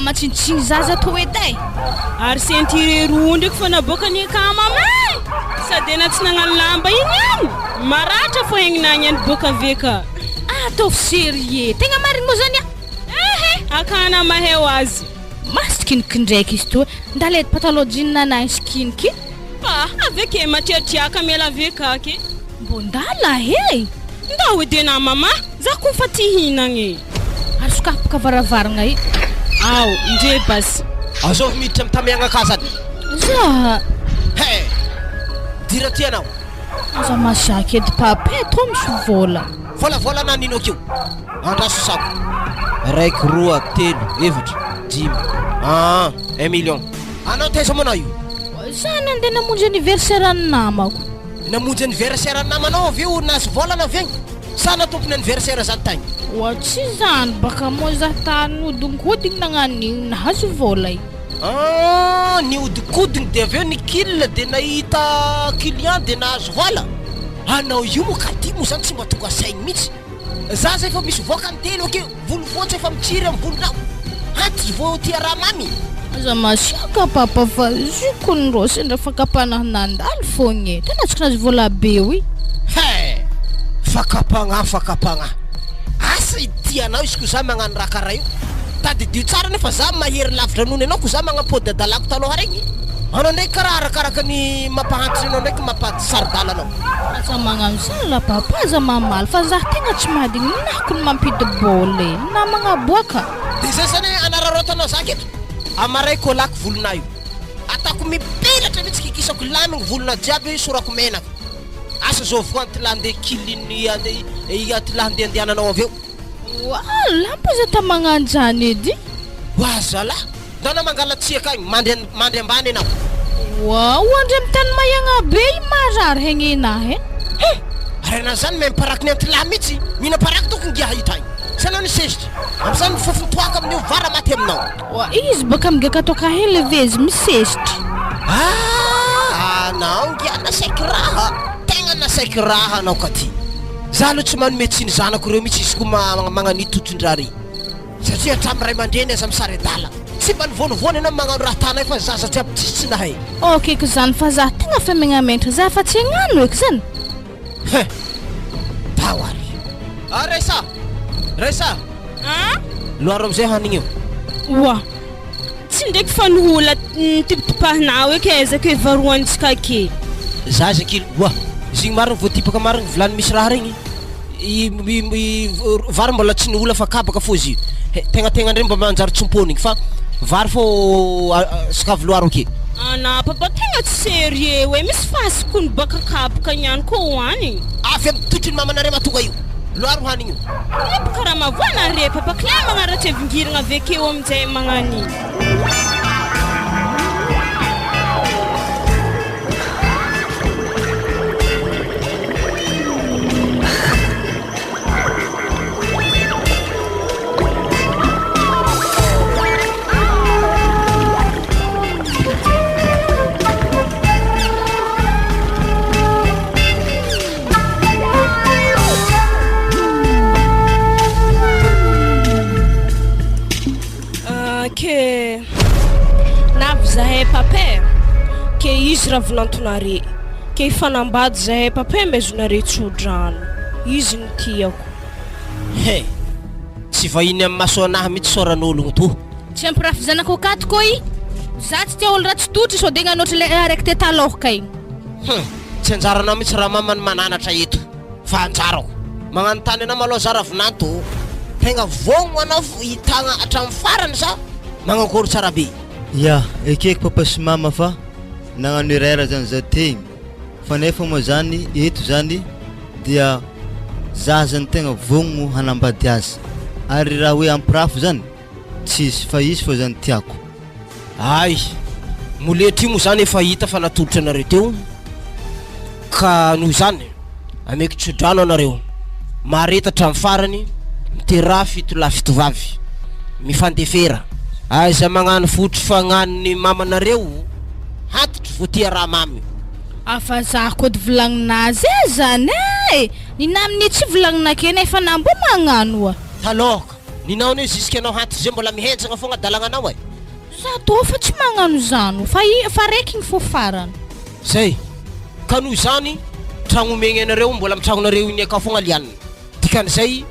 Matsintsiny zaza to edy. Ary sentire roa ndraiky fa nabokany ka mama. Sady na tsy nagnano lamba igny. Maratra fo egninany any boka veka. Tô sérieux. Tegna marigny mo zany. Akana mahay azy. Maskinika ndraiky izy to. Ndalety pataloha jean nanahy skiniky. Aveke matriatriaka miala veka ake. Mbondala ndao edy na mama za ko fa ty hinagny ary sokafaka varavaragna i ao ndre basy azao miditra mitamiagna ka zany za he dira ty anao za masiaky edy papa to misy vola volavolana nino akeo andraso sako raiky roa telo efatra dimy 1 million anao taiza manao io za nandeha namonjy anniversaire any namako namonjy anniversaire any namanao avy io nazy volana avy agny sana tompony anniversaire zany tagny wa tsy zany baka mo za tany odinkodigny nagnan'igny nahazo vola i niodikodigny de avy eo nikilla de nahita client de nahazo vola anao io mo kady mo zany tsy mba tonga saigny mihitsy za zay efa misy voaka ny telo akeo volo fotsy efa mitsiry amin'ny volonao tsy vo tia raha mamy za masiaka papa fa zokony ro sendra fakapanahy nandalo fogny tena tsy kanazy vola be io he fakapagna asa itianao izy ko za magnano raha karaha io tadidio tsara nefa za mahery lavitra nony anao ko za magnapody adalako taloha regny anao ndraiky karaha arakaraka ny mampahantitry anao ndraiky mampaty saridala anao za magnano zany la papa za mamaly fa za tegna tsy mahadigny nako ny mampidi boly na magnaboaka de zay zany anararotanao zaka eto amaray kolako volona io atako mipelatra mihitsy kikisako lamigny volona jiaby io sorako menaka asa zao voantilande kiliny atilande andehananao avy eo wa lampo za ta magnano zany edy wa zala ndana mangalatsiaka agny mandry ambany anao wa oandry amy tany mayagna be i marary hegnenahy arena zany memparaky ny antila mihitsy mihina paraky tokony ngia hita agny sanao ny sezitra am'zany mifofotoaka amin'io vara maty aminao wa izy baka migaka toka hely vezy misezitra anao ngia nasaiky raha tegna nasaiky raha anao katy za aloha tsy manome tsiny zanako reo mihitsy izy ko magnanitotondra-ry satria hatramy ray aman-dreny aza misary adala tsy mba nivonivony anao magnano raha tanay fa zaza jiaby tsisy tsy nahay okeko zany fa za tegna fa megnamentra za fa tsy agnano eky zany tawary resa loaro amizay hanigny io wa tsy ndraiky fa nihola nitipotipahinao eky ezaka hoe varoantsika ake za zakily wa zigny mariny voatipaka mariny volany misy raha regny vary mbola tsy nihola fa kabaka fô izy io tegnategna ndray mba manjary tsomponigny fa vary fô sakavy loaro ake ana papa tegna tsy sérieux hoe misy fasikony baka kabaka niany ko hoanigny avy amy totriny mamanare matonga io loaro hanigny io epa karaha mavoana re papa kila magnaratra vingiragna avekeo aminjay magnaniny ke navy zahay papay ke izy raha volantonare ke ifanambady zahay papay mezonare tsodrano izy ny tiako tsy vahiny amin'ny maso anahy mihitsy soran'ologno to tsy ampirafy zanako akaty koa i za tsy tia olo ratsy totry so de gnanoatra le araiky te talohaka igny tsy anjaranao mihitsy raha mamany mananatra eto fa anjarako magnano tany anao maloha za ravinanto tegna vogno anao hitagna hatramin'ny farany za magnakory tsara be ya ekeko papa sy mama fa nagnano erreur zany za tegny fa nefa moa zany eto zany dia za zany tegna vogno hanambady azy ary raha hoe ampirafo zany tsisy fa izy fô zany tiako ay moletry io mo zany efa hita fa natolotra anareo teo ka noho zany ameko tsodrano anareo maretatra amin'ny farany miteraha fitolahy fitovavy mifandefera aiza magnano fotry fagnanony mamanareo hatitry voatia raha mamy afa za kody volagninazy e zany ninaminy tsy volagninake nefa nambo magnano taloka ninao ne jusque anao hatitry zay mbola mihenjagna fogna dalagnanao za to fa tsy magnano zano fa raiky igny fo farany zay ka noho zany tragno omegny anareo mbola mitragnonareo iny akao fogna lianiny dikan'izay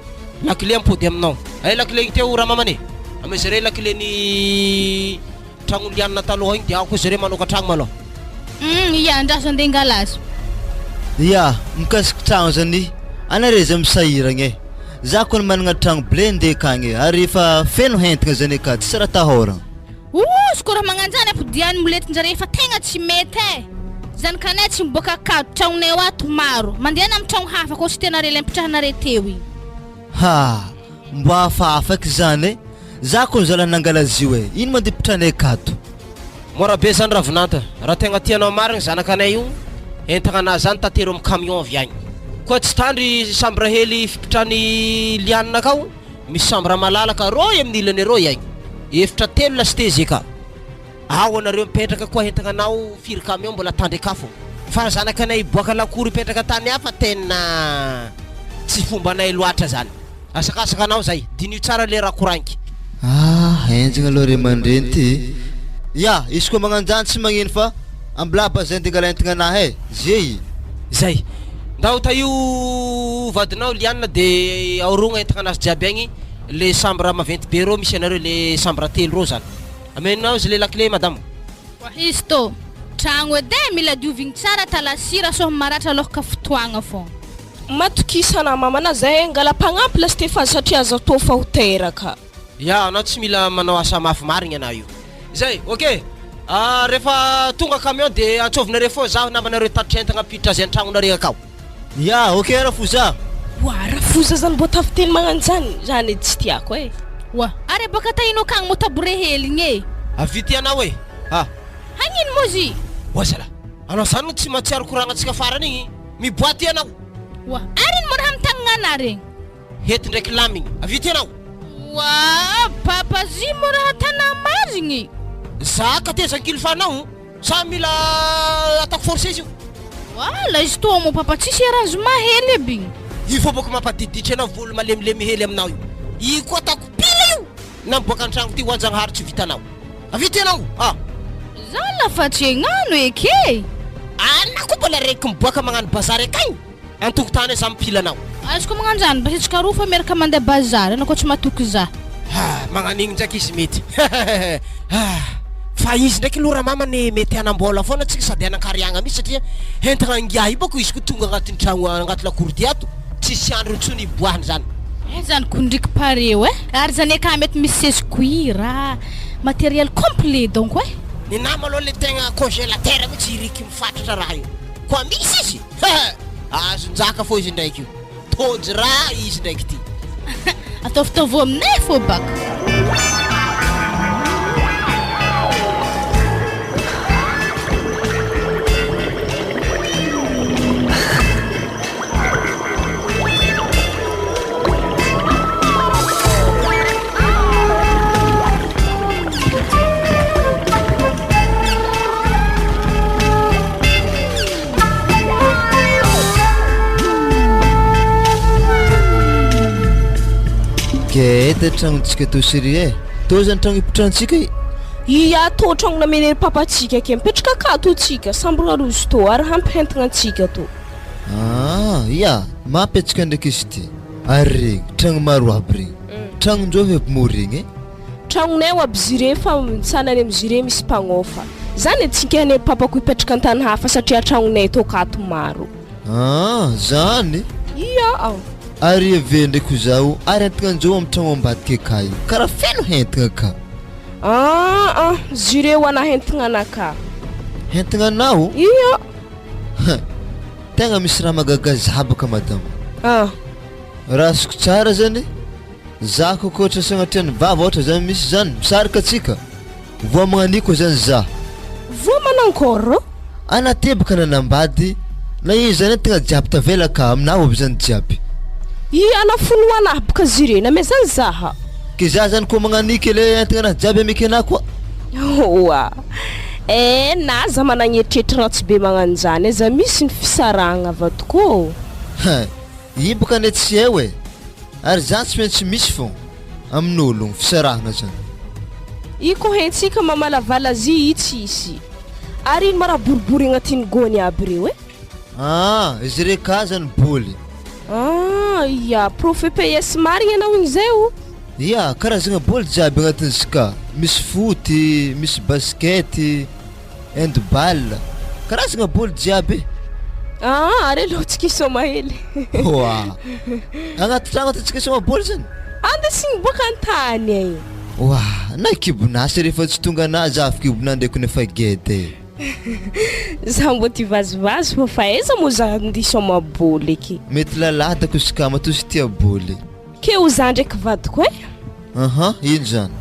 lakile ampody aminao ay lakile igny teo raha mamane ame zare lakile ny tragno lianina taloha igny de ako zare manoka tragno maloha ya andraso andeha ngalazo ya mikasiky tragno zany anareza misahiragna za koa managna tragno blende akagny ary efa feno hentigna zany aka tsy raha tahoragna Izy koa raha magnanjany ampodiany moletin-jare efa tegna tsy mety e. Zany kanay tsy miboaka akado tragnonay ato maro. Mandeha amin'ny tragno hafa koa sy tena rela ampitrahanare teo igny. Ha, mbo hafahafaky zany e. Za koa zala nangala zio e. Ino mandeha pitranay akato? Mora be zany Ravinanta. Raha tegna tianao marigny zanakanay io, entagna zany tatero amin'ny camion avy agny. Koa tsy tandry sambra hely fipitrany lianina akao, misy sambra malalaka roy amin'ny ilany roy agny. Efitra telo lasite zeka. Ao anareo mipetraka koa entagnanao firy camion mbola tandry akafo. Fa zanakanay boaka lakory mipetraka tany hafa tena tsy fombanay loatra zany. Asakasakanao zay, dinio tsara le raha koranky. Enjigna aloha re mandreny ty. Ya, izy koa magnanjany tsy magnino fa amblaba zay ndigala entagnanahy zay. Zay. Ndao ta io vadinao lianina de aorogna entagnanazy jiaby agny. Le chambre maventy be rô misy anareo le chambre telo rô zany. Amenao zay le lakle madame. Izy tô tragno edy mila diovigny tsara talasira so maratra lohaka fotoagna fô. Matokisana mamana zay ngala pagnampy la Stéphane satria aza tô fa hoteraka. Ya, anao tsy mila manao asa mafy marigny anao io. Zay, ok. Rehefa tonga camion de antsovinareo fô zaho namanareo tatitra entagna apiditra zay an-tragnonareo akao. Ya, ok rafoza. Rafoza zany mbo tafiteny magnanjany zany tsy tiako e. Are baka tahinao kagny motabore hely igny e. Avity anao e. Hagnino mozy? Zala. Anao zany tsy matsiaro koragnatsika farany igny. Miboaty anao. Ary ny mora hamitagnana regny. Hety ndraiky lamigny. Avity anao. Papa zy mora hatana marigny. Zaka tezan-kilo fanao. Sa mila atako forcé izy io. La izy tô mo papa tsisy arrangement hely e bigny. Io fô boka mampadididitra anao volo malemilemy hely aminao io. I koa atako pila io. Na miboaka an-tragno ty hoanjagny tsy vitanao. Avity anao. Zala fa tsy hagnano eke. Anako mbola raiky miboaka magnano bazary akagny. Antokotany za mipila anao. Izy koa magnanjany basitsika roa fa miaraka mandeha bazary anao koa tsy matoky za. Magnan'igny ndraiky izy mety. Fa izy ndraiky lora mamany mety anambola foana tsika sady anan-kariagna misy satria entagna angiahy bako izy ko tonga agnatin'ny tragno agnaty lakory ty ato tsisy andro intsony iboahany zany. Zany kondriky pareo e. Ary zany aka mety misy sesy cuir, matériel complet donc e. Ny nama aloha le tegna congélateur mitsy iriky mifatratra raha io. Koa misy izy. Azon-jaka fô izy ndraiky io. Tôjy raha izy ndraiky ty. Ataovitaovy aminay fô baka. Eda tragnontsika to siri e. To zany tragno ipitrantsika i. Ia tô tragno namenery papatsika ke mipetraka akato tsika sambra rozy tô ary hampihentagna antsika to. Ya, mapetraka ndraiky izy ty. Ary regny tragno maro aby regny. Tragnondreo efa moregny e. Tragnonay aby zire fa sanany amin'ny zire misy mpagnofa. Zany atsika ne papako ipetraka an-tany hafa satria tragnonay to akato maro. Zany. Ia. Ary eve ndraiky zaho ary entagnan-jeo amin'ny tragno ambadika akay karaha feno hentagna ka. Zire ho anahentagna anaka. Hentagnanao? Ia. Tegna misy raha magagazabaka madamo. Raha azoko tsara zany za kokoatra sagnatriany vava ohatra zany misy zany misarika atsika voa magnaniko zany za voa manankôro anatebaka nanambady na izy zany tegna jiaby tavela ka aminao aby zany jiaby anafonoana baka zire na mezany zaha ke za zany koa magnanika le tegna jiaby amiky ana koa na za managnetritra raha tsy be magnanjany za misy ny fisaragna vatoko i baka ne tsy eo e ary za tsy maintsy misy fô amin'ologno fisarahana zany i ko hentsika mamalavala zy tsisy ary ino maraha boribory agnatin'ny gony aby reo izy reka zany boly ya prof PS marigny anao igny zay ya karazagna boly jiaby agnatin'izy ka misy foty misy basket handball karazagna boly jiaby Ary aloha tsika isoma hely. Oa. Agnaty tragno ataontsika isoma boly zany. Andesigny boaka an-tany ay. Oa, na kibonasy rehefa tsy tonga anazy avy kibona ndraiky nefa gede. Za mbo ty vazivazy fa fa aiza moa za andeha isoma boly eky. Mety lalatako izy ka matosy tia boly. Ke ho za ndraiky vadiko e? Aha, ino zany?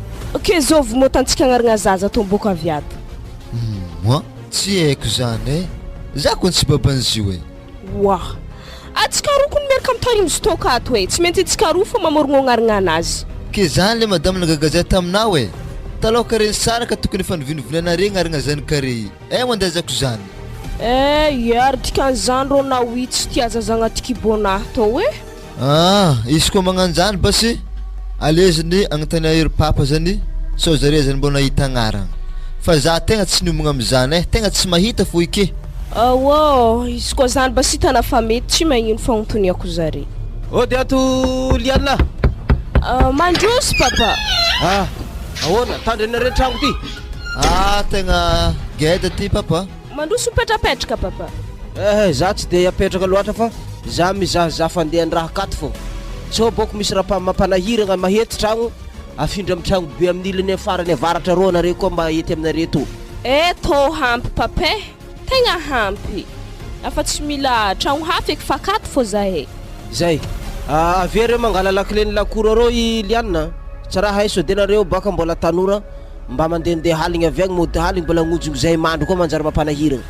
Ke zovy moa tantsika agnarana zaza tomboka avy ato. Moi, tsy haiko zany e. Za koa tsy baban'zio e. Wah, atsika roa koa miaraka mitarimy stoka ato e. Tsy maintsy atsika roa fa mamorogno agnarana anazy. Ke zany le madame nagagaza taminao e. Taloha kare saraka tokony efa nivinovonana agnarana zany kare. Mandazako zany. Yary dikan'izany rô na huy tsy tia zaza agnaty kibonah tao e. Izy koa magnano zany basy aleziny agnontany ery papa zany sao zare zany mbona hita agnarana. Fa za tegna tsy niomagna am'zany e, tegna tsy mahita fo ike. Izy koa zany basy hitana fa mety tsy magnino fagnotoniako zare. Ody ato Liana. Mandroso papa. Ahoana tandrinareo tragno ty? Tegna geda ty papa. Mandroso mipetrapetraka papa. Za tsy de apetraka loatra fa za mizahazaha fandehan-draha akato fô. Sao boko misy raha mampanahiragna mahety tragno afindra amin'ny tragno be amin'ny ilany farany avaratra rô nareo koa mba hety aminareo to. Tô hampy papa e, tegna hampy. Afa tsy mila tragno hafa eky fa akato fô zahay. Zay. Avereo mangala lakileny lakoro rô i Liana. Tsy raha hay sao nareo baka mbola tanora mba mandehandeha haligny avy agny mody haligny mbola agnojogno zay mandro koa manjary mampanahiragna.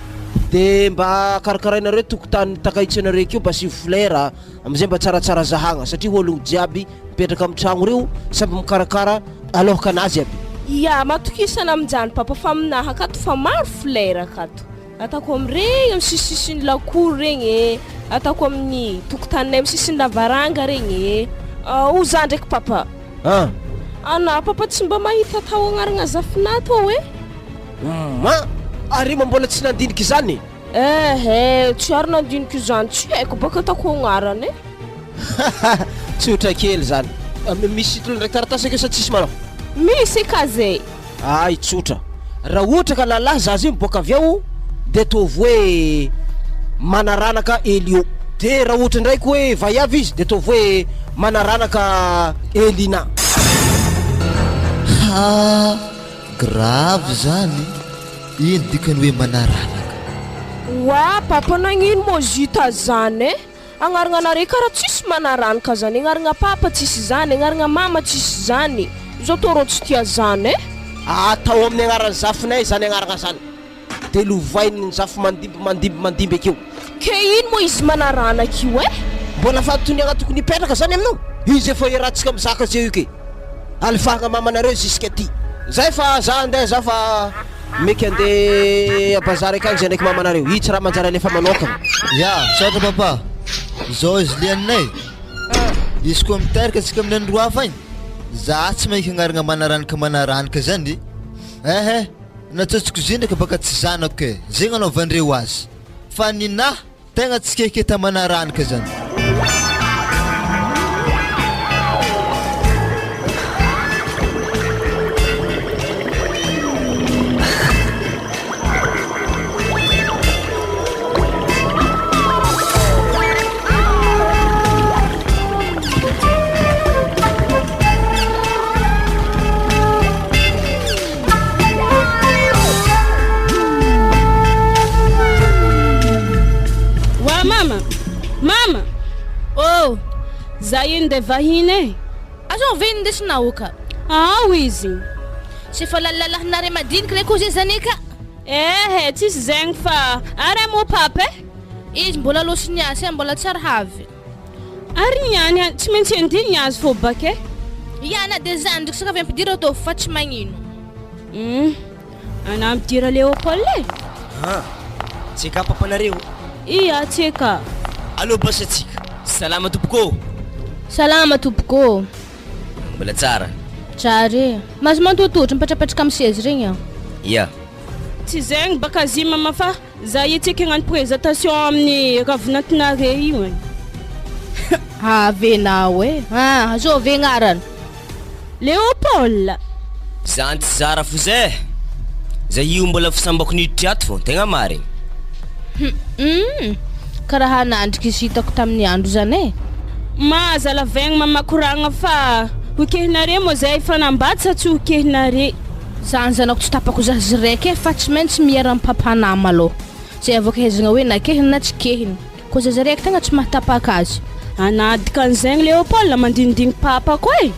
De mba karakarainareo tokotany takaitsanareo keo basy flera amizay mba tsaratsara zahagna satria ologno jiaby mipetraka amin'ny tragno reo samby mikarakara alohaka anazy aby. Ya, matokisana amin'izany papa fa aminahy akato fa maro flera akato. Atako amin'ireny amin'ny sisisin'ny lakoro regny e, atako amin'ny tokotaninay amin'ny sisisin'ny lavaranga regny e. Ho za ndraiky papa. Ana papa tsy mba mahita tao agnarana zafina tao e? Arima mbola tsy nandiniky zany? Tsy ary nandiniky zany, tsy haiko baka atako agnarana e. Tsotra kely zany. Misy tolo ndraiky taratasy ake sa tsisy manao? Misy ka zay. Ay tsotra. Raha ohatra ka lalahy zaza io miboaka avy ao de tovy hoe manaranaka Elio. De raha ohatra ndraiky hoe vaiavy izy de tovy hoe manaranaka Elina. Grave zany. Ino dikany hoe manaranaka? Wa papa nagnino mo zita zany e? Agnarana nare karaha tsisy manaranaka zany. Agnarana papa tsisy zany, agnarana mama tsisy zany. Zao toro tsy tia zany e? Atao amin'ny agnaran'ny zafinay zany agnarana zany. De lovainy ny zafy mandimby akeo. Ke ino mo izy manaranaka io e? Mbola fahatoniagna tokony hipetraka zany aminao. Izy efa iarahantsika mizaka zay io ke. Alifahagna mamanareo ziska ty. Zay fa za andeha za fa meky andeha bazary akagny zay ndraiky mamanareo. Hitsy raha manjary alefa manokana. Ya, satra papa. Zao izy lianay. Izy koa miteraka antsika amin'ny andro hafa igny. Za tsy maika agnarana manaranaka zany. Natsotsiko izy ndraiky baka tsy zanako e. Zegny anaovandreo azy. Fa ninahy tegna tsy keketa manaranaka zany. Mama! Oh! Za ino de vahiny e? Azo veny ndesy naoka. Izy. Sy fa lalalahinare madinika re koa zay zany ka? Tsisy zegny fa are mo papa e? Izy mbola loso niasy mbola tsara havy. Ary niany tsy maintsy andiny azy fô baka e? Iana de zany ndraiky sakavy ampidira tô fa tsy magnino. Ana ampidira Léopold e? Tsika papanareo. Iya, tsika. Allo basa tsika. Salama tompoko. Salama tompoko. Mbola tsara. Tsara. Mas mantototra mipetrapetraka amin'ny sezy regny aho. Ya. Tsy zegny baka zy mama fa za itsika hagnano présentation amin'ny ravinantinare io e. Venao e. Zao ve agnarany? Léopold. Zany tsy zara fo zay. Zay io mbola fisambako niditra ato fô, tegna marigny. karaha nandrika izy hitako tamin'ny andro zany e. Mahazalavegna mamakoragna fa hokehinare moa zay efa nambady sa tsy hokehinare. Zany zanako tsy tapako zazy raiky fa tsy maintsy miara amin'ny papanama aloha. Zay avoaka hezagna hoe nakehiny na tsy kehiny. Koa zaza raiky tegna tsy mahatapaka azy. Anadika an'izagny Léopold mandindigny papa koa e.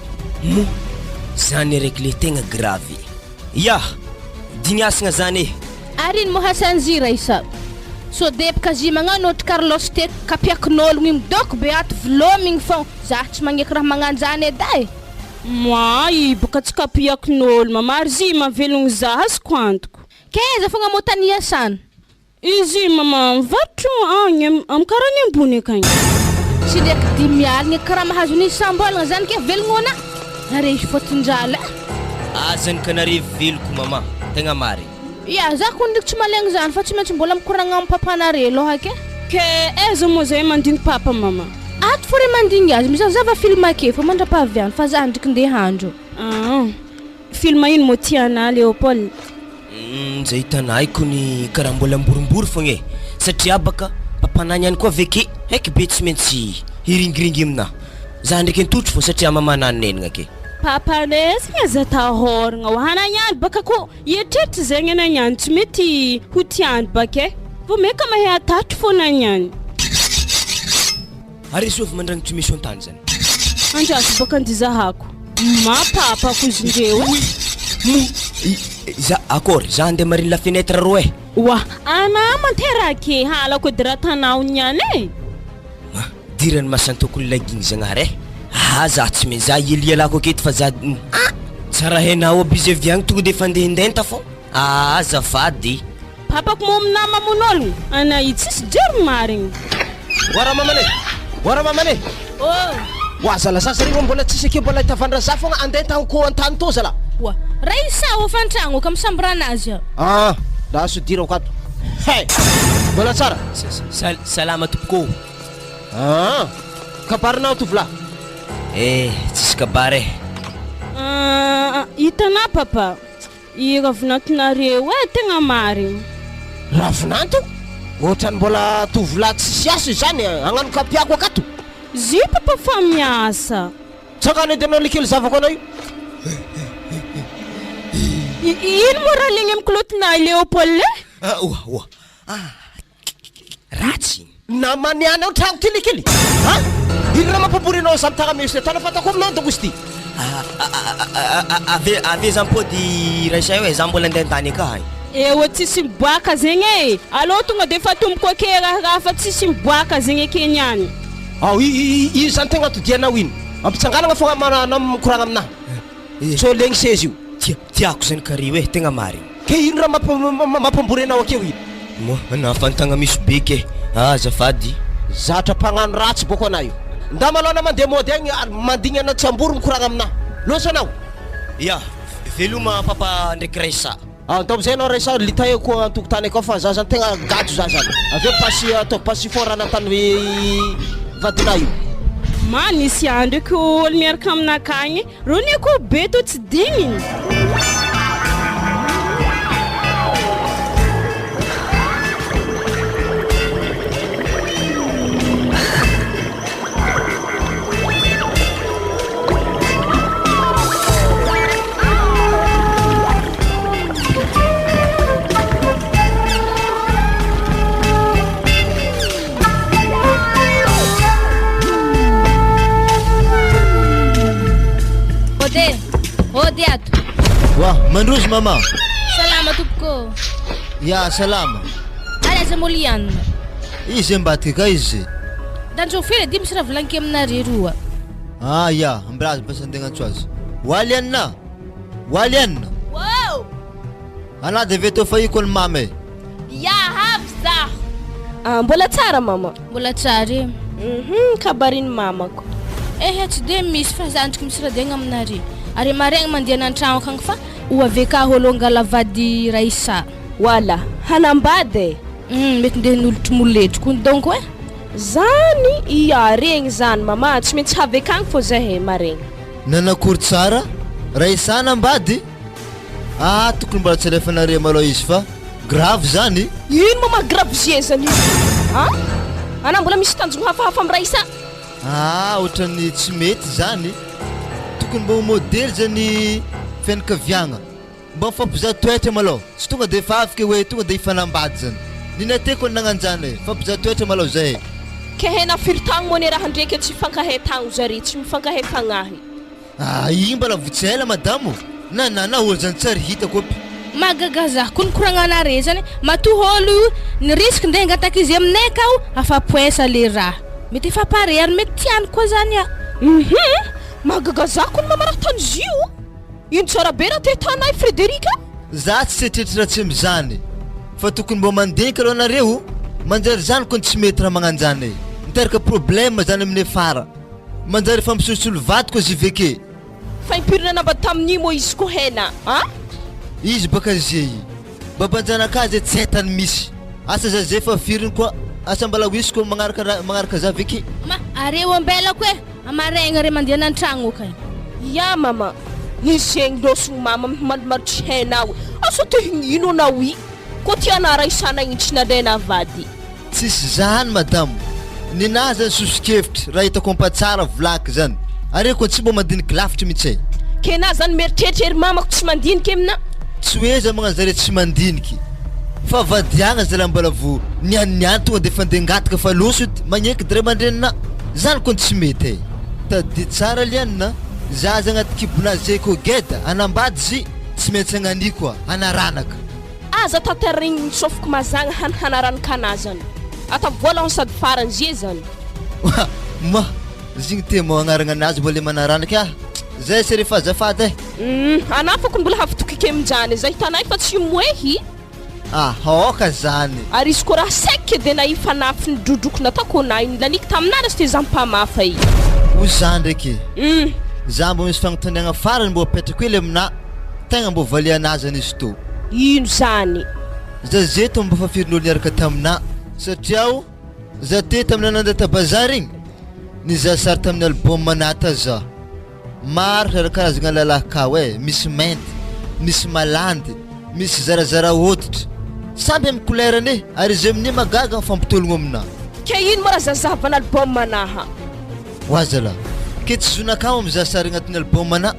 Zany araiky le tegna gravy. Ya, digniasagna zany e. Ary iny mohasanzy Raisa. So depaka zy magnano ohatra Carlos te kapiakin'ologno iny doko be ato vilomigny fô za tsy magneky raha magnanjany edy e. Moi boka tsy kapiakin'olo mamary zy mavelogno za azoko antoko. Keza fogna motania sana. Izy mama mivarotro agny am karany ambony akagny. Tsy ndraiky 10 aligny karaha mahazo ny sambolagna zany ke velogna are izy fôtin-drala. Azany kanare veloko mama, tegna mary. Ya, za ko ndraiky tsy malegny zany fa tsy maintsy mbola mikoragna amin'ny papanare aloha ke. Ke aiza moa zay mandigny papa mama? Ato fôre mandigny azy misy zava film ake fa mandrapaviany fa za ndraiky ndeha handro. Film ino mo tiana Léopold? Zay hitanay kony karaha mbola mborimboro fogna e. Satria baka papanany ihany koa veke heky be tsy maintsy hiringiringy amina. Za ndraiky antotro fô satria mamanany nenagna ke. Papa nesagna za tahoragna ho hananyany baka ko eritreritry zegny ananyany tsy mety ho tiany bake vo meka mahay atatro fô nanyany. Ary sovy mandragny tsy misy antany zany. Andraso baka andizahako. Papa ko izy ndreo. Za accord, za andeha mariny la fenêtre ro e. Wa, ana manterake halako diratanao niany e. Dirany masantoko lagigny zagnare e. Za tsy me za yelielako aketo fa za tsara henao abizy aviagny tonga de fandehendenta fô. Azafady. Papa ko mo namama mon'ologno ana itsisy jery marigny. Wara mamane. Oh. Wa zala sasa ringo mbola tsisy ake mbola hitavandra za fogna andeha tanko antany to zala. Wa, Raisa ho fantragno kam sambrana azy. Da sodirako ato. Hey. Mbola tsara. Salama tompoko. Kabarinao tovla. Tsisy kabary. Hitanà papa. I ravinantonareo tegna marigny. Ravinanto? Ohatrany mbola tovla tsisy asa zany agnano kapiako akato. Zy papa fa miasa. Tsakany edenao likely zavako anao io. Ino mo raha ligny amikolotina Léopold Oa. Ratsy. Namaniana ao tragno ty likely. Ino raha mampamborinao samy tagna misy tana fatako aminao doko izy ty. Ave zampody Raisa io e za mbola andeha antany aka hay. Eo tsisy miboaka zegny e. Alô tonga de fa tomboko ake raha fa tsisy miboaka zegny ake niany. Io zany tegna todianao ino. Ampitsanganagna fogna manao mikoragna aminahy. So legny sezy io. Tiako zany kare hoe tegna marigny. Ke ino raha mampambory anao akeo ino? Mo nafantagna misy be ke. Azafady. Zatra mpagnano ratsy boko anao io. Nda malona mandeha mody agny mandigny ana tsamboro mikoragna aminahy. Losa anao? Ya, veloma papa ndraiky Raisa. Ataovy zay anao Raisa lita eo koa antokotany akao fa za zany tegna gajo za zany. Aveo pasy atao passeport anatany vadinao io. Nisy andro ko olo miaraka aminakagny rony ko be to tsy digniny. Odi ato. Wa, mandrozy mama. Salama tompoko. Ya, salama. Alaza moliana. Izy mbatika izy. Danjofele di misy raha volaniko aminareo roa. Ya, ambrazy pasandegna antso azy. Waliana. Wow! Ana de veto fa iko ny mame. Ya hafza. Mbola tsara mama. Mbola tsara. Kabariny mamako. Tsy de misy fa zandriko misy raha degna aminareo. Ary maregny mandeha nantragno akagny fa oaveka holongala vady Raisa. Wala, hanambady. Mety ndeha nolotry moletro donc e. Zany regny zany mama tsy maintsy havekagny fô zahay maregny. Nanakory tsara? Raisa nambady? Tokony mbola tsy alefanare malô izy fa grave zany. Ino mama grave ziezany io? Ana mbola misy tanjogno hafahafa amin'ny Raisa. Ohatrany tsy mety zany. Tokony mba modely zany fianakaviagna. Mba mifampizaha toetra malao. Tsy tonga dia efa afaka hoe tonga dia hifanambady zany. Nina teko nagnanjany fampizaha toetra malao zay. Ke hena firy-tagno moa ny raha ndraiky tsy mifankahay tagno zare, tsy mifankahay fagnahy. Igny mbala votsela madamo. Na olo zany tsary hita kopy. Magagaza konkoragnanare zany matoholo ny risque ndeha hangataka izy aminay akao afapoesa le raha. Mety efa pare ary mety tiany koa zany a. Magagazako ny mamaraha tany zio. Ino tsara be raha tetanay Frederika? Za tsy setritra tsy mizany. Fa tokony mba mandinika aloha nareo manjary zany koa tsy mety raha magnanjany. Miteraka problème zany amin'ny fara. Manjary fampisolosolo vaty koa ziveke. Fa impirina nabady tamin'ny moa izy ko hena, Izy baka zay. Babanjanakazy tsy haitany misy. Asa zay fa firiny koa. Asa mbala wisy koa magnaraka za veke. Ma areo ambela koe amaregna re mandeha nan-tragno kay. Ya mama. Izy zegny losogno mama malimaritry hena hoe. Asa te hinino na wi. Ko tiana Raisana intsy nalaina vady. Tsisy zany madamo. Nina zany sosikevitra raha hitako ampatsara vlaky zany. Are koa tsy mba mandinika lavitra mitsy. Kena zany meritreritra mamako tsy mandinika amina. Tsy hoe za magnano zare tsy mandiniky. Fa vadiagna zala mbala vo niany tonga dia fandengataka fa losody magneky dray mandrenina. Zany koa tsy mety. Tadi tsara lianina. Za zany agnaty kibonazy zay koa geda anambady zy tsy maintsy agnani koa anaranaka. Aza tatarigny misofoko mazagna hanaranaka anazany. Ata voalohany sady farany zay zany. Zigny tema agnarana anazy mbola manaranaka. Zay se refa azafady. Anafako mbola havitokike aminjany zay hitanay fa tsy moehy. Haoka zany. Ary izy koa raha saiky dia nahifa nafy ny drodroko nataoko nahy nilanika taminara sy te zampamafa i. Zany ndraiky. Za mbo misy fagnotaniagna farany mbo apetrako ele amina. Tegna mbo valia anazy izy to. Ino zany? Za zeto mbo fafirin'olo niaraka tamina. Satria za te tamina nandea ta bazary igny. Nizaha sary tamin'ny album manata za. Maro karazagna lalahy ka misy mainty, misy malandy, misy zarazara hoditra. Samby amin'ny couleur-ny ary izy amin'ny magaga mifampitologno amina. Ke ino mo raha zazavana album manaha? Wazala. Ke tsy zonakao mizaha sary agnatin'ny album mana.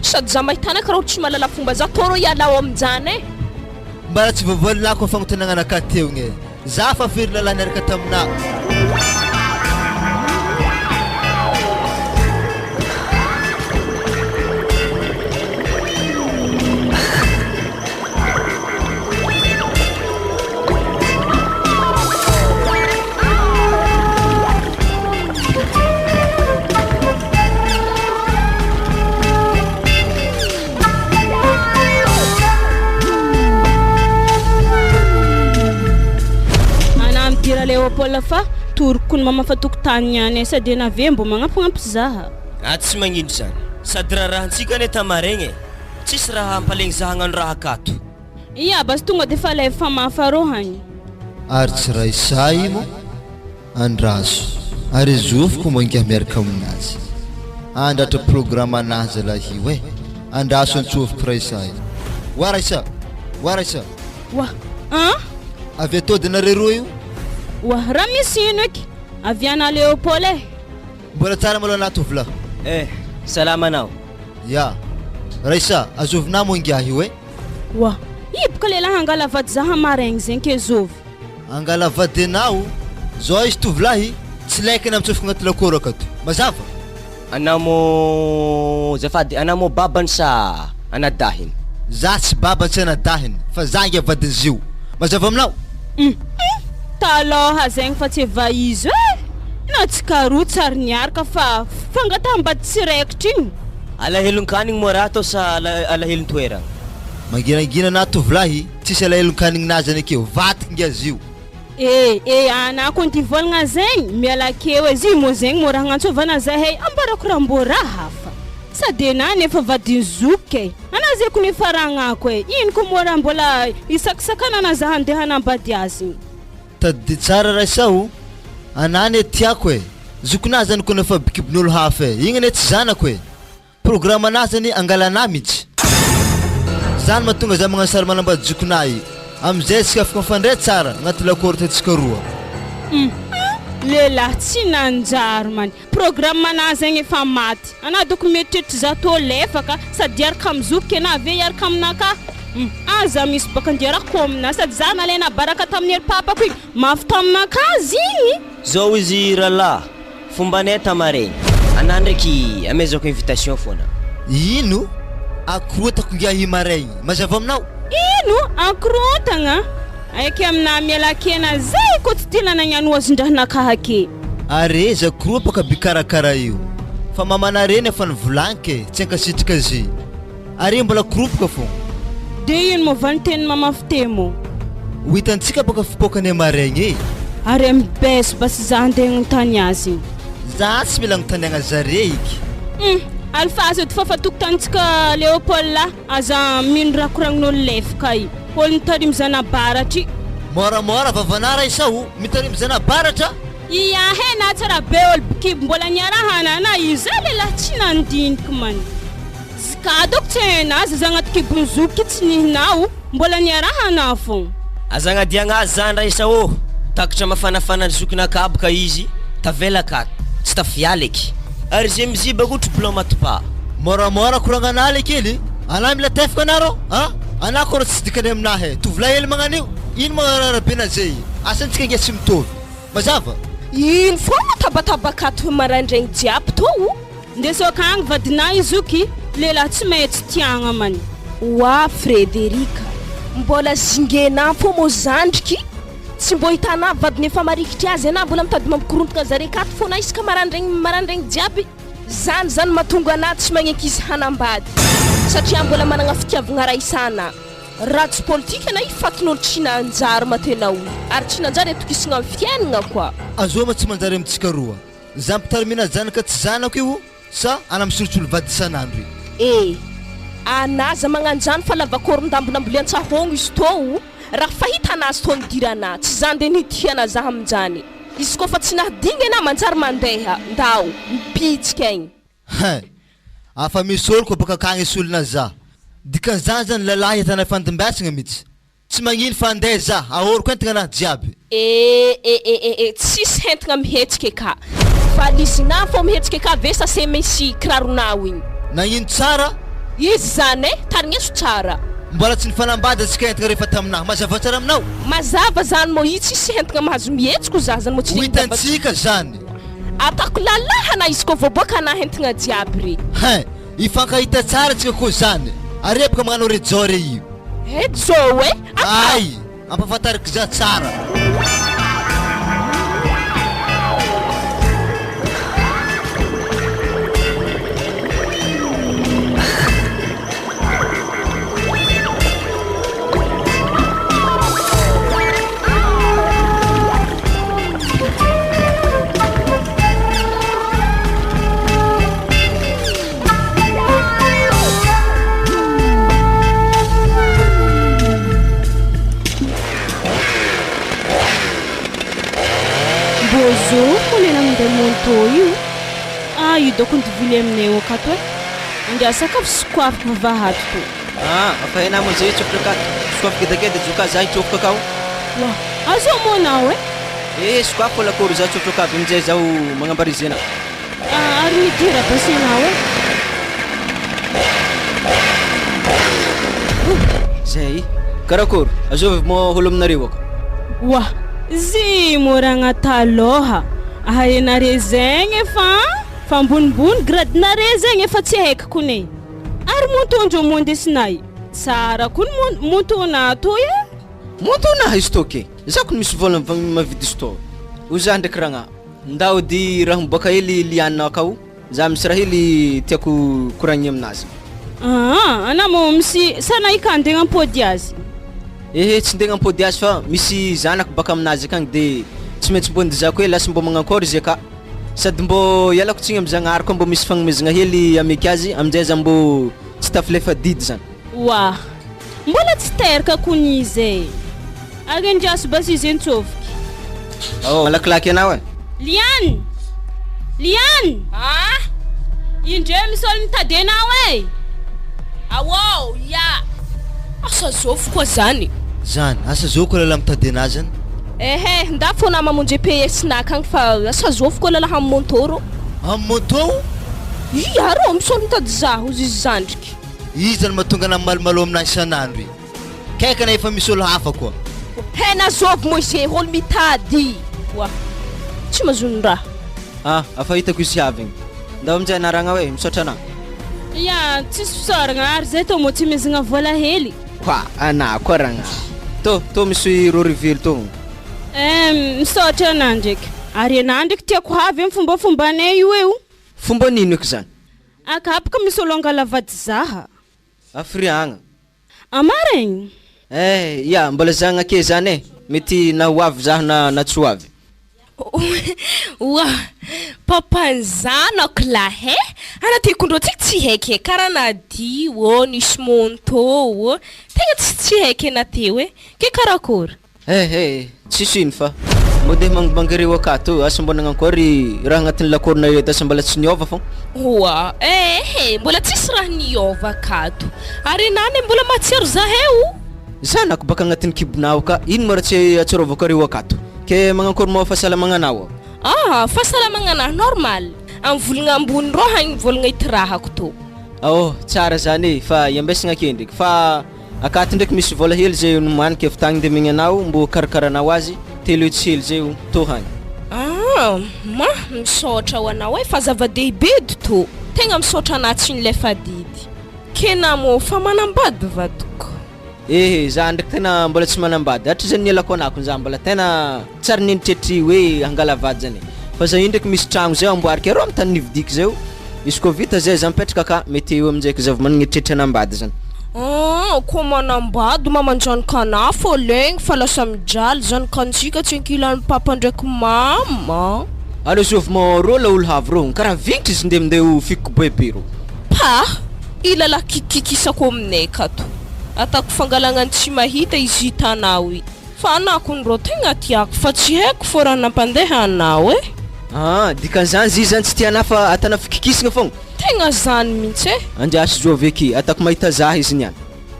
Sady za mahitana karaha tsy malala fomba za toro ialao aminjany. Mbara tsy voavolinako ny fagnotaniagna anaka teo igny. Za fa firy lalahy niaraka tamina. Leopold fa turoko ny mama fa tokotany niany sady nave mbo magnampagnampy zaha. Tsy magnino zany. Sady rahantsika ne tamaregny. Tsisy raha ampalegny zaha hagnano raha akato. Iya bas tonga dia fa lay famafarohany. Ary tsy Raisa imo andraso. Ary zofiko mangia miaraka aminazy. Andratra programme anazy lahy hoe. Andraso antsofiko Raisa. Wa Raisa. Wa avy atao dia nareo io. Raha misy ino eky aviana Leopold mbola tsara malo anaty ovla. Salama anao. Ya Raisa azovina mongiahy hoe. Iboka lehilahy hangala vady zaha maraigny zegny ke zovy. Angala vady anao zao izy tovolahy tsy laiky na mitsofiko agnaty lakoro akato. Mazava anamo zafady anamo babany sa anadahiny. Za tsy baba tsy anadahiny fa za ngia vadiny zio. Mazava aminao. Taloha zegny fa tsy vaizy na tsy karotsy ary niaraka fa fangatambady tsiraikitra igny. Alahelon-kanigny moa raha atao sa alahelon-toeragna. Manginangina na tovolahy tsisy alahelon-kanigny nazy any akeo vatiky ngia zio. Anako ny volagna zegny miala keo izy mo zegny mo raha gnantsovana zahay ambarako raha mbo raha hafa. Sady na nefa vadiny zoky anazeko ny faragnako ino ko mo raha mbola isakisakana na zaha andeha hanambady azy. Tadi tsara Raisa anane tiako zokonazy zany koa nafa bikibin'olo hafa igny ne tsy zanako programme anazy zany angalana mitsy. Zany mahatonga za magnano sary manambady zokonahy amizay tsika afaka mifandray tsara agnaty lakoro tatsika roa. lehilahy tsy nanjary many programme anazy agny efa maty ana dokumentetry za tô lefaka sady iaraka mizoky ana ave iaraka aminaka aza misy baka andiarako amina sady za nalaina baraka tamin'ny ery papako igny mafy taminaka azy igny zao izy ralahy fombanay tamaregny ana ndraiky amezako invitation foana ino akorotako ngiahy maraigny mazava aminao ino akorotagna aiky amina mialakena zay ko tsy tilana nagnano azondrahanakahake are za koropaka bikarakara io fa mamanareny efa nivolanke tsy ankasitrika zy are mbola koropaka fo de ino movany teny mamafitemo hitantsika baka fipokany maraigny are mibesy basy za andeha agnontany azy za tsy mila agnontaniagna zare iky alfazo edy fafatokotanytsika Léopold la aza mino raha koragnin'olo lefaka i olo nitarimy zanabaratry moramora vavanara isao mitarimy zanabaratra iahe na tsara be olo bikiby mbola niarahana na izy lehilahy tsy nandiniky many zikadoko tsy hainazy za agnaty kibony zoky tsy nihinao mbola niarahana fo azagnadiagna azy zany raha isa ô takatra mafanafana zokinakabaka izy tavela akato tsy tafialeky ary zay miziba ko diplôme atopa moramora koragnanala kely ana mila tefaka anaro ana koa tsy dikany aminahy tovolahy hely magnanio ino magnarabena zay asantsika ngia tsy mitovy mazava ino foana tabatabakato marandraigny jiaby to ndesoka agny vadina izoky lehilahy tsy mahay-tsy tiagna many wa Frederika mbola zingena fo mo zandriky tsy mbo hitana vadiny efa marikitry azy ana mbola mitady mampikorontana zare kato foana isaka marandraigny jiaby zany mahatonga anazy tsy magnekizy hanambady satria mbola managna fitiavagna raha isana ratsy politika na ifakin'olo tsy nanjary matena olo ary tsy nanjary atokisagna amin'ny fiainagna koa azoma tsy manjary amintsika roa za mpitarimiana zanaka tsy zanako io sa ana misorotsolo vady isan'andro anaza magnanjany fa lavakôrondambonamboleantsahogno izy tô raha fahita anazy tô nidirana tsy zany de nitiana za aminjany izy koa fa tsy nahadigna ana manjary mandeha ndao mipitsika igny afa misy olo koa baka akagny solona za dikan'izany zany lalahy hitana fandimbiasagna mihitsy tsy magnino fa andeha za ahoroko entagna anahy jiaby tsisy hentagna mihetsika ka fa lisina fô mihetsika ka ve sase misy kiraronao igny nagnino tsara izy zany tarigneso tsara mbola tsy nifanambady atsika entagna rehefa taminahy mazava tsara aminao mazava zany mo io tsisy hentagna mahazo mihetsiko za zany mo tsy hitantsika zany atako lalahana izy koa voaboaka ana hentagna jiaby re ifankahita tsara tsika koa zany arebaka magnano rejore io ejô ay ampafatariky za tsara io io doko nidivily aminay akato andia sakafo sokoafaka vavahato to afa hainao mo zay tsofotro akato sokoafaka gedageda joka za itsofoko akao azo monao sokoafo lakoro za tsofotro akato aminjay zaho magnambarizena ary midira basy anao zay karakôry azovy mo holo aminareo aka zy moragna taloha ahaenare zegny fa ambonimbony gradinare zegny efa tsy haiko kone ary montondro mondesinay tsara koa montona toy montona izy to ke za ko misy vola mavidy izy to o za ndraiky ragna ndao di raha miboaka hely lianina akao za misy raha hely tiako koragny aminazy anamo misy sana ikandegna ampody azy tsy ndegna ampody azy fa misy zanako baka aminazy akagny de tsy maintsy mbo ndizako hoe lasa mbo magnankôry izy aka sady mbo ialako tsigny amy zagnahary koa mbo misy fagnomezagna hely ameky azy aminjay za mbo tsy tafilefa didy zany mbola tsy teraka kony izy agendriaso basy izy entsofiky malakilaky anao Liane indre misy olo mitady anao awao ya asa zofo koa zany asa zao koa lala mitady anazy zany Ehe, nda foana mamonjy PS-nak agny fa asa zofo koa lalaha amin'ny montoro. Amin'ny moto? Arô misolo mitady zaho izy zandriky. Izy ny mahatonga na malomalo aminahy isan'andro. Kaika na efa misy olo hafa koa. Hena zovy moise olo mitady. Wa. Tsy mazony raha. Afa hitako izy avy igny. Ndao aminjay anaragna hoe misaotra anah. Ya, tsisy fisaoragna ary zay tô mo tsy mezagna vola hely. Kwa anah koa ragna. Tô misy rorively tô. Misaotra anah ndraiky. Ary anah ndraiky tiako havy amin'ny fombafombanay io eo. Fomba nino eky zany? Akapaka misy olo angalavady zaha. Afriagna. Amaregny. Ya, mbola zagna ake zany mety na hoavy zaho na tsy hoavy. Wa, papanzanako lahe. Ana tikondro tsy haiky karaha nadi nisy monto. Tegna tsy haiky na teo ke karakory. Tsisy ino fa mode mangbangireo akato asa mbona nankory raha agnatin'ny lakorona eto asa mbola tsy niova fô. Wa, mbola tsisy raha niova akato. Ary nane mbola matsiaro zaheo. Zanako baka agnatin'ny kibonao ka ino mara tsy atsiarovako areo akato. Ke magnakory mo fahasalamagna anao. Fahasalamagna anahy normal. Amin'ny volagna ambony rô hagny volagna itirahako to. Tsara zany fa iambesagna ake ndraiky fa akato ndraiky misy vola hely zay nomaniko efa tagny ndemigny anao mbo karakaranao azy telo tsy hely zay to hagny. Misaotra ho anao fa zava-dehibe to. Tegna misaotra anah tsy nilefa didy. Kena mo fa manambady vadoko. Za ndraiky tena mbola tsy manambady. Hatry zany nialako anako za mbola tena tsara ninitrehitry hoe hangalavady zany. Fa za io ndraiky misy tragno zay amboarika arô amin'ny tany nividiky zay. Izy koa vita zay za mipetraka ka mety eo amin'izay zava-manignitretra anambady zany. Koa manambady mamanjanaka anah fô legny fa lasa mijaly zanakansika tsy ankilan'ny papa ndraiky mama. Allo zovy mo rô la olo havy rô karaha vignitry izy ndemindeo fikiko bebe rô. Ilala kikikisako aminay kato. Atako fangalagna tsy mahita izy hitanao i. Fa anako nrô tegna tiako fa tsy haiko fô raha nampandeha anao dikan'izany zy zany tsy tiana fa atana fikikisagna fogna. Tegna zany mihitsy Andraso zovy eky atako mahita zah izy niany.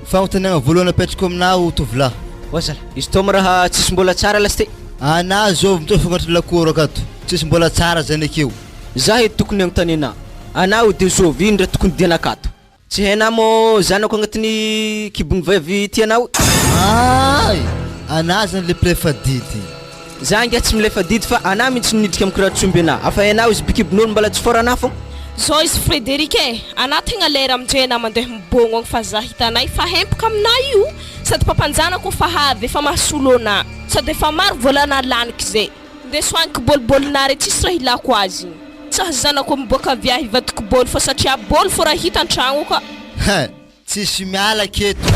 Fagnontaniagna voalohany apetrako aminao tovolahy. Zala izy tôma raha tsisy mbola tsara lasite. Anah zovy mitao fagnatry lakoro akato. Tsisy mbola tsara zany akeo. Zah eto tokony agnontaniana. Anao de zovy ino raha tokony dianakato. Tsy hainao mo zanako agnatin'ny kibony vavy tianao. Anah zany le prefadidy. Za ngia tsy milefa didy fa anah mihitsy niditra amin'ny kiratsomby anah. Afa hainao izy bikibon'olo mbola tsy fôranah fô. Zao izy Frédéric anah tegna lera aminjay anah mandeha mibogno fa za hitanay fa hempaka aminah io. Sady papanjanako fa havy efa mahasolo anah. Sady efa maro volana laniky zay. Ndesoaniko bolibolinare tsisy raha ilako azy. Tsah zanako miboaka viahy hivadiko bôly fa satria bôly fô raha hita an-tragno ka. Tsisy miala keto.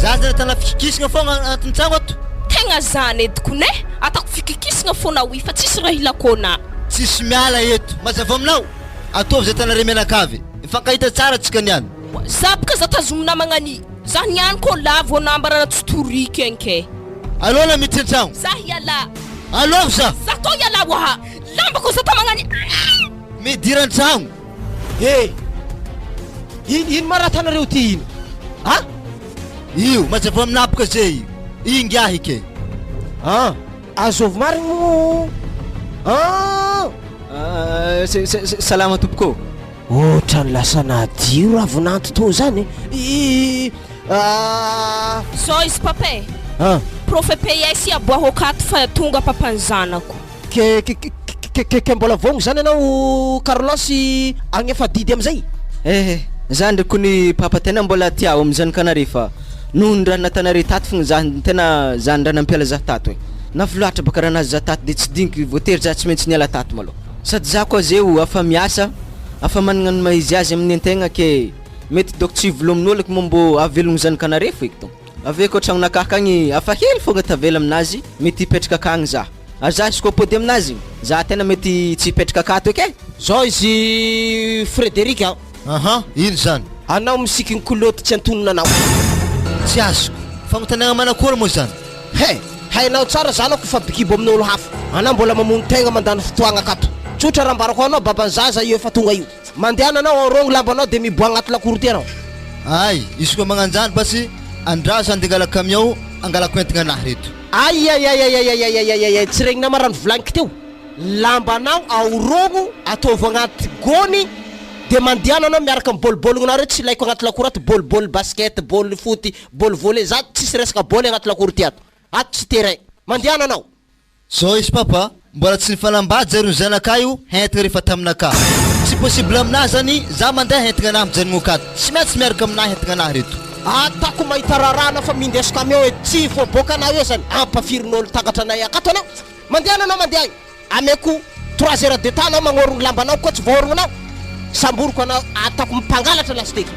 Za zany tana fikikisagna fogna agnatin'ny tragno ato. Tegna zany ediko ne. Atako fikikisagna fôna wi fa tsisy raha ilako anah. Tsisy miala eto. Mazava aminao. Ataovy zay tana remenakavy. Ifankahita tsara tsika niany. Zapaka za tazomina magnani. Za niany ko lavo nambara tuturike enke. Alô la mitragno. Za yala. Alô za. Za to yala waha. Lamba ko sa tamangani. Midiran-tragno. Ino maratanareo ty ino? Io mazava aminapaka zay. Ingiahy ke. Azovy marigny mo. Salama tompoko. Trano lasa nadio raha vonanto to zany. So izy pape. Profe PS aboaho akato fa tonga papanzanako. Ke mbola vogno zany anao Carlos agny efa didy amizay. Zany ndraiky kony papa tena mbola tiao amizanakanare fa nohony raha natanare tato fogna za tena zany raha nampiala za tato navoloatra baka raha nazy za tato de tsy diniky voatery za tsy maintsy niala tato malo sady za koa zeo afa miasa afa managna ny maizy azy amin'ny antegna ke mety dok tsy volomin'olo ko mombo avelogno zanakanare feky to ave ko tragnonakahy kagny afa hely fogna tavela aminazy mety hipetraka akagny za za izy koa pody aminazy za tena mety tsy hipetraka akato eky zao izy Frédéric ino zany anao misikiny koloty tsy antonona anao tsy azoko fagnontaniagna manakory moa zany hainao tsara zanako fa bikibo amin'olo hafa anao mbola mamono tegna mandany fotoagna akato tsotra raha ambarako anao babanzaza io efa tonga io mandehana anao orogno lambanao de miboa agnaty lakoro ty anao izy koa magnano zany basy andra zany de angala camion angalako entigna anahy reto Ay, tsy regnina marano volagniko teo. Lambanao aorogo ataovy agnaty gôny de mandiana anao miaraka amin'ny bôlibôlignao tsy ilaiko agnaty lakoro ato bôlibôly basket, bôly foty, bôly volley za tsisy resaka bôly agnaty lakoro ty ato. Ato tsy terrain. Mandiana anao. Zao izy papa, mbola tsy nifanambady zareo zanaka io hentigna rehefa taminaka. Tsy possible aminahy zany za mandeha hentigna anahy mijanogno akato. Tsy maintsy miaraka aminahy hentigna anahy reto. Atako mahita rarana fa mindesika ameo hoe tsy fô boka anao eo zany ampafirin'olo tagatra anay akato anao. Mandiana anao mandeha. Ameko 3 heures de temps anao magnorogno lambanao koa tsy voarogno anao. Samboroko anao atako mipangalatra lasteky.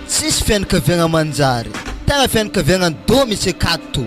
Tsisy fianakaviagna manjary. Tegna fianakaviagna do misy akato.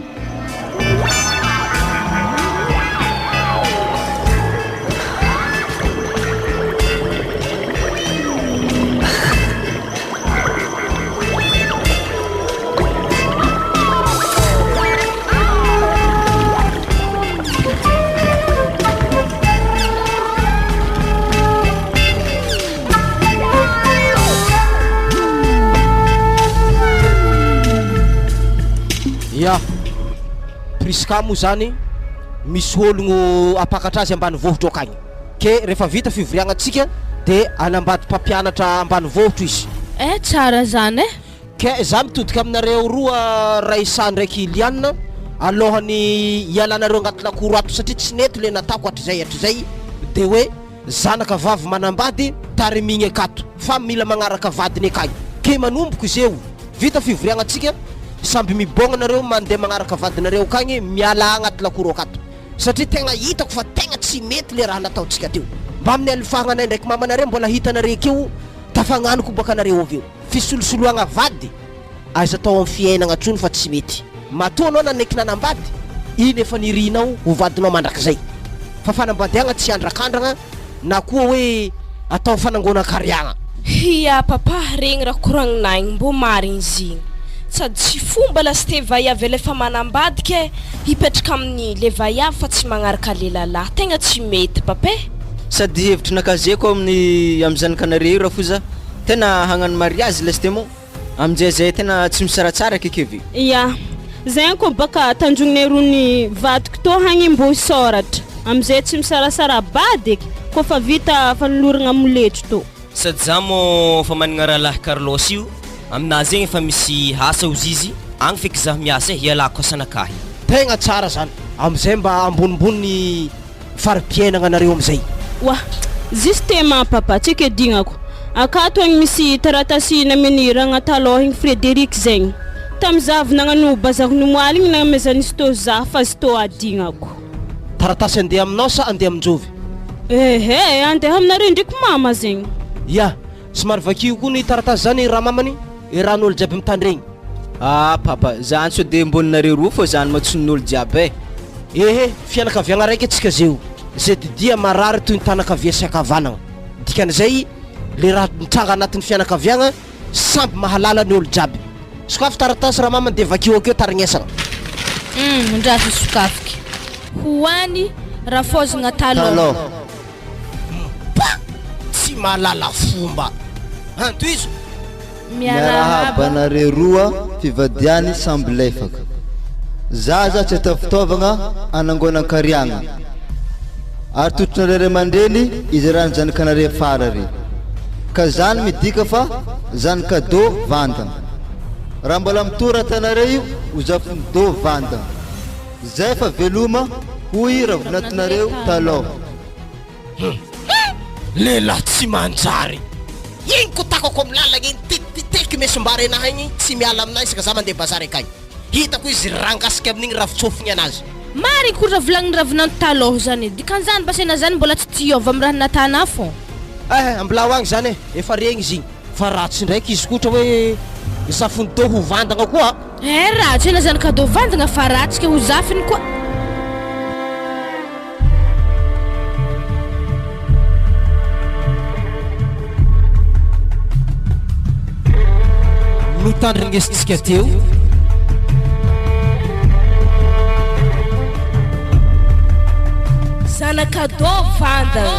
Ya, priska moa zany misy ologno apakatra azy ambanivohitra akagny. Ke rehefa vita fivoriagnatsika de anambady mpampianatra ambanivohitra izy. Tsara zany Ke za mitodika aminareo roa Raisa ndraiky Liana alohany ialanareo agnaty lakoro ato satria tsy nety le natako hatrizay de hoe zanaka vavy manambady tarimigny akato fa mila magnaraka vadiny akagny. Ke manomboko izy eo vita fivoriagnatsika samby mibogna nareo mandeha magnaraka vadinareo akagny miala agnaty lakoro akato satria tegna hitako fa tegna tsy mety le raha nataontsika teo. Mba amin'ny alifagna anay ndraiky mamanareo mbola hitanareo keo tafagnanoko baka nareo avy eo. Fisolosoloagna vady aza atao amin'ny fiainagna ntsony fa tsy mety. Matoa anao nanaiky nanambady iny efa nirinao ho vadinao mandrakizay. Fa fanambadiagna tsy andrakandragna na koa hoe atao fanangona kariagna. Hiya papa regny raha koragninay mbo marigny zigny. Sady tsy fomba laste vaiavy efa manambady ke hipetraka amin'ny le vaiavy fa tsy magnaraka le lalahy tegna tsy mety papa. Sady hevitry nakazeko amin'ny zanakanareho raha foza tena hagnano mariage laste mo amin'izay zay tena tsy misaratsara kekevy. Ya, zay koa baka tanjongnay rony vadiko to hagny mbo soratra am'izay tsy misarasara bady ko fa vita fanoloragna amuletro to. Sady za mo fa managna rahalahy Carlos io aminazy zegny efa misy asa ozizy agny feky za miasa hialako asanakahy. Tegna tsara zany am'izay mba ambonimbony fari-piainagna anareo am'izay. Wah, justement papa tsy ke dignako akato agny misy taratasy naminiragna taloha igny Frédéric zegny tamizavy nagnano bazako nomoaly igny namezanizy to za fa zy to adignako. Taratasy andeha aminao sa andeha aminjovy? Andeha aminareo ndraiky mama zegny. Ya, somary vakio koa ny taratasy zany raha mamany rahan'olo jiaby mitandregny. Papa zany so de mboninareo roa fô zany matson'olo jiaby fianakaviagna raiky atsika zeo zay didia marary toy ny tanakavia sy akavanagna. Dikan'izay le raha mitranga anatin'ny fianakaviagna samby mahalala ny olo jiaby. Sokafy taratasy raha mamany de vakio akeo tarignesagna. Ndraso sokafiky hoany raha fôzagna taloha. Tsy mahalala fomba toizo miarahaba nareo roa fivadiany samby lefaka. Zaza tsy atao fitaovagna anangonan-kariagna ary totronareo ray aman-dreny izy raha ny zanakanareo farary ka zany midika fa zanakadô vandana. Raha mbola mitora tanareo ho zafindô vandana zay fa veloma hoy raha volanatinareo taloha. Lehilahy tsy manjary igny ko takako amin'ny lalagna igny tititeky mesombary anahy igny tsy miala aminahy isaka za mandeha bazary akagny hitako izy rangasika amin'igny ravitsofigny anazy. Mary koa raha volagniny ravinano taloha zany dikan'izany basena zany mbola tsy tiova amin'ny raha natana fô. Ambilao agny zany efa regny izy igny fa ratsy ndraiky izy kotra hoe zafindô ho vandagna koa. Ratsy ena zanakadô vandagna fa ratsy ke ho zafiny koa. Notandringesitsika teo zanakadô vandagna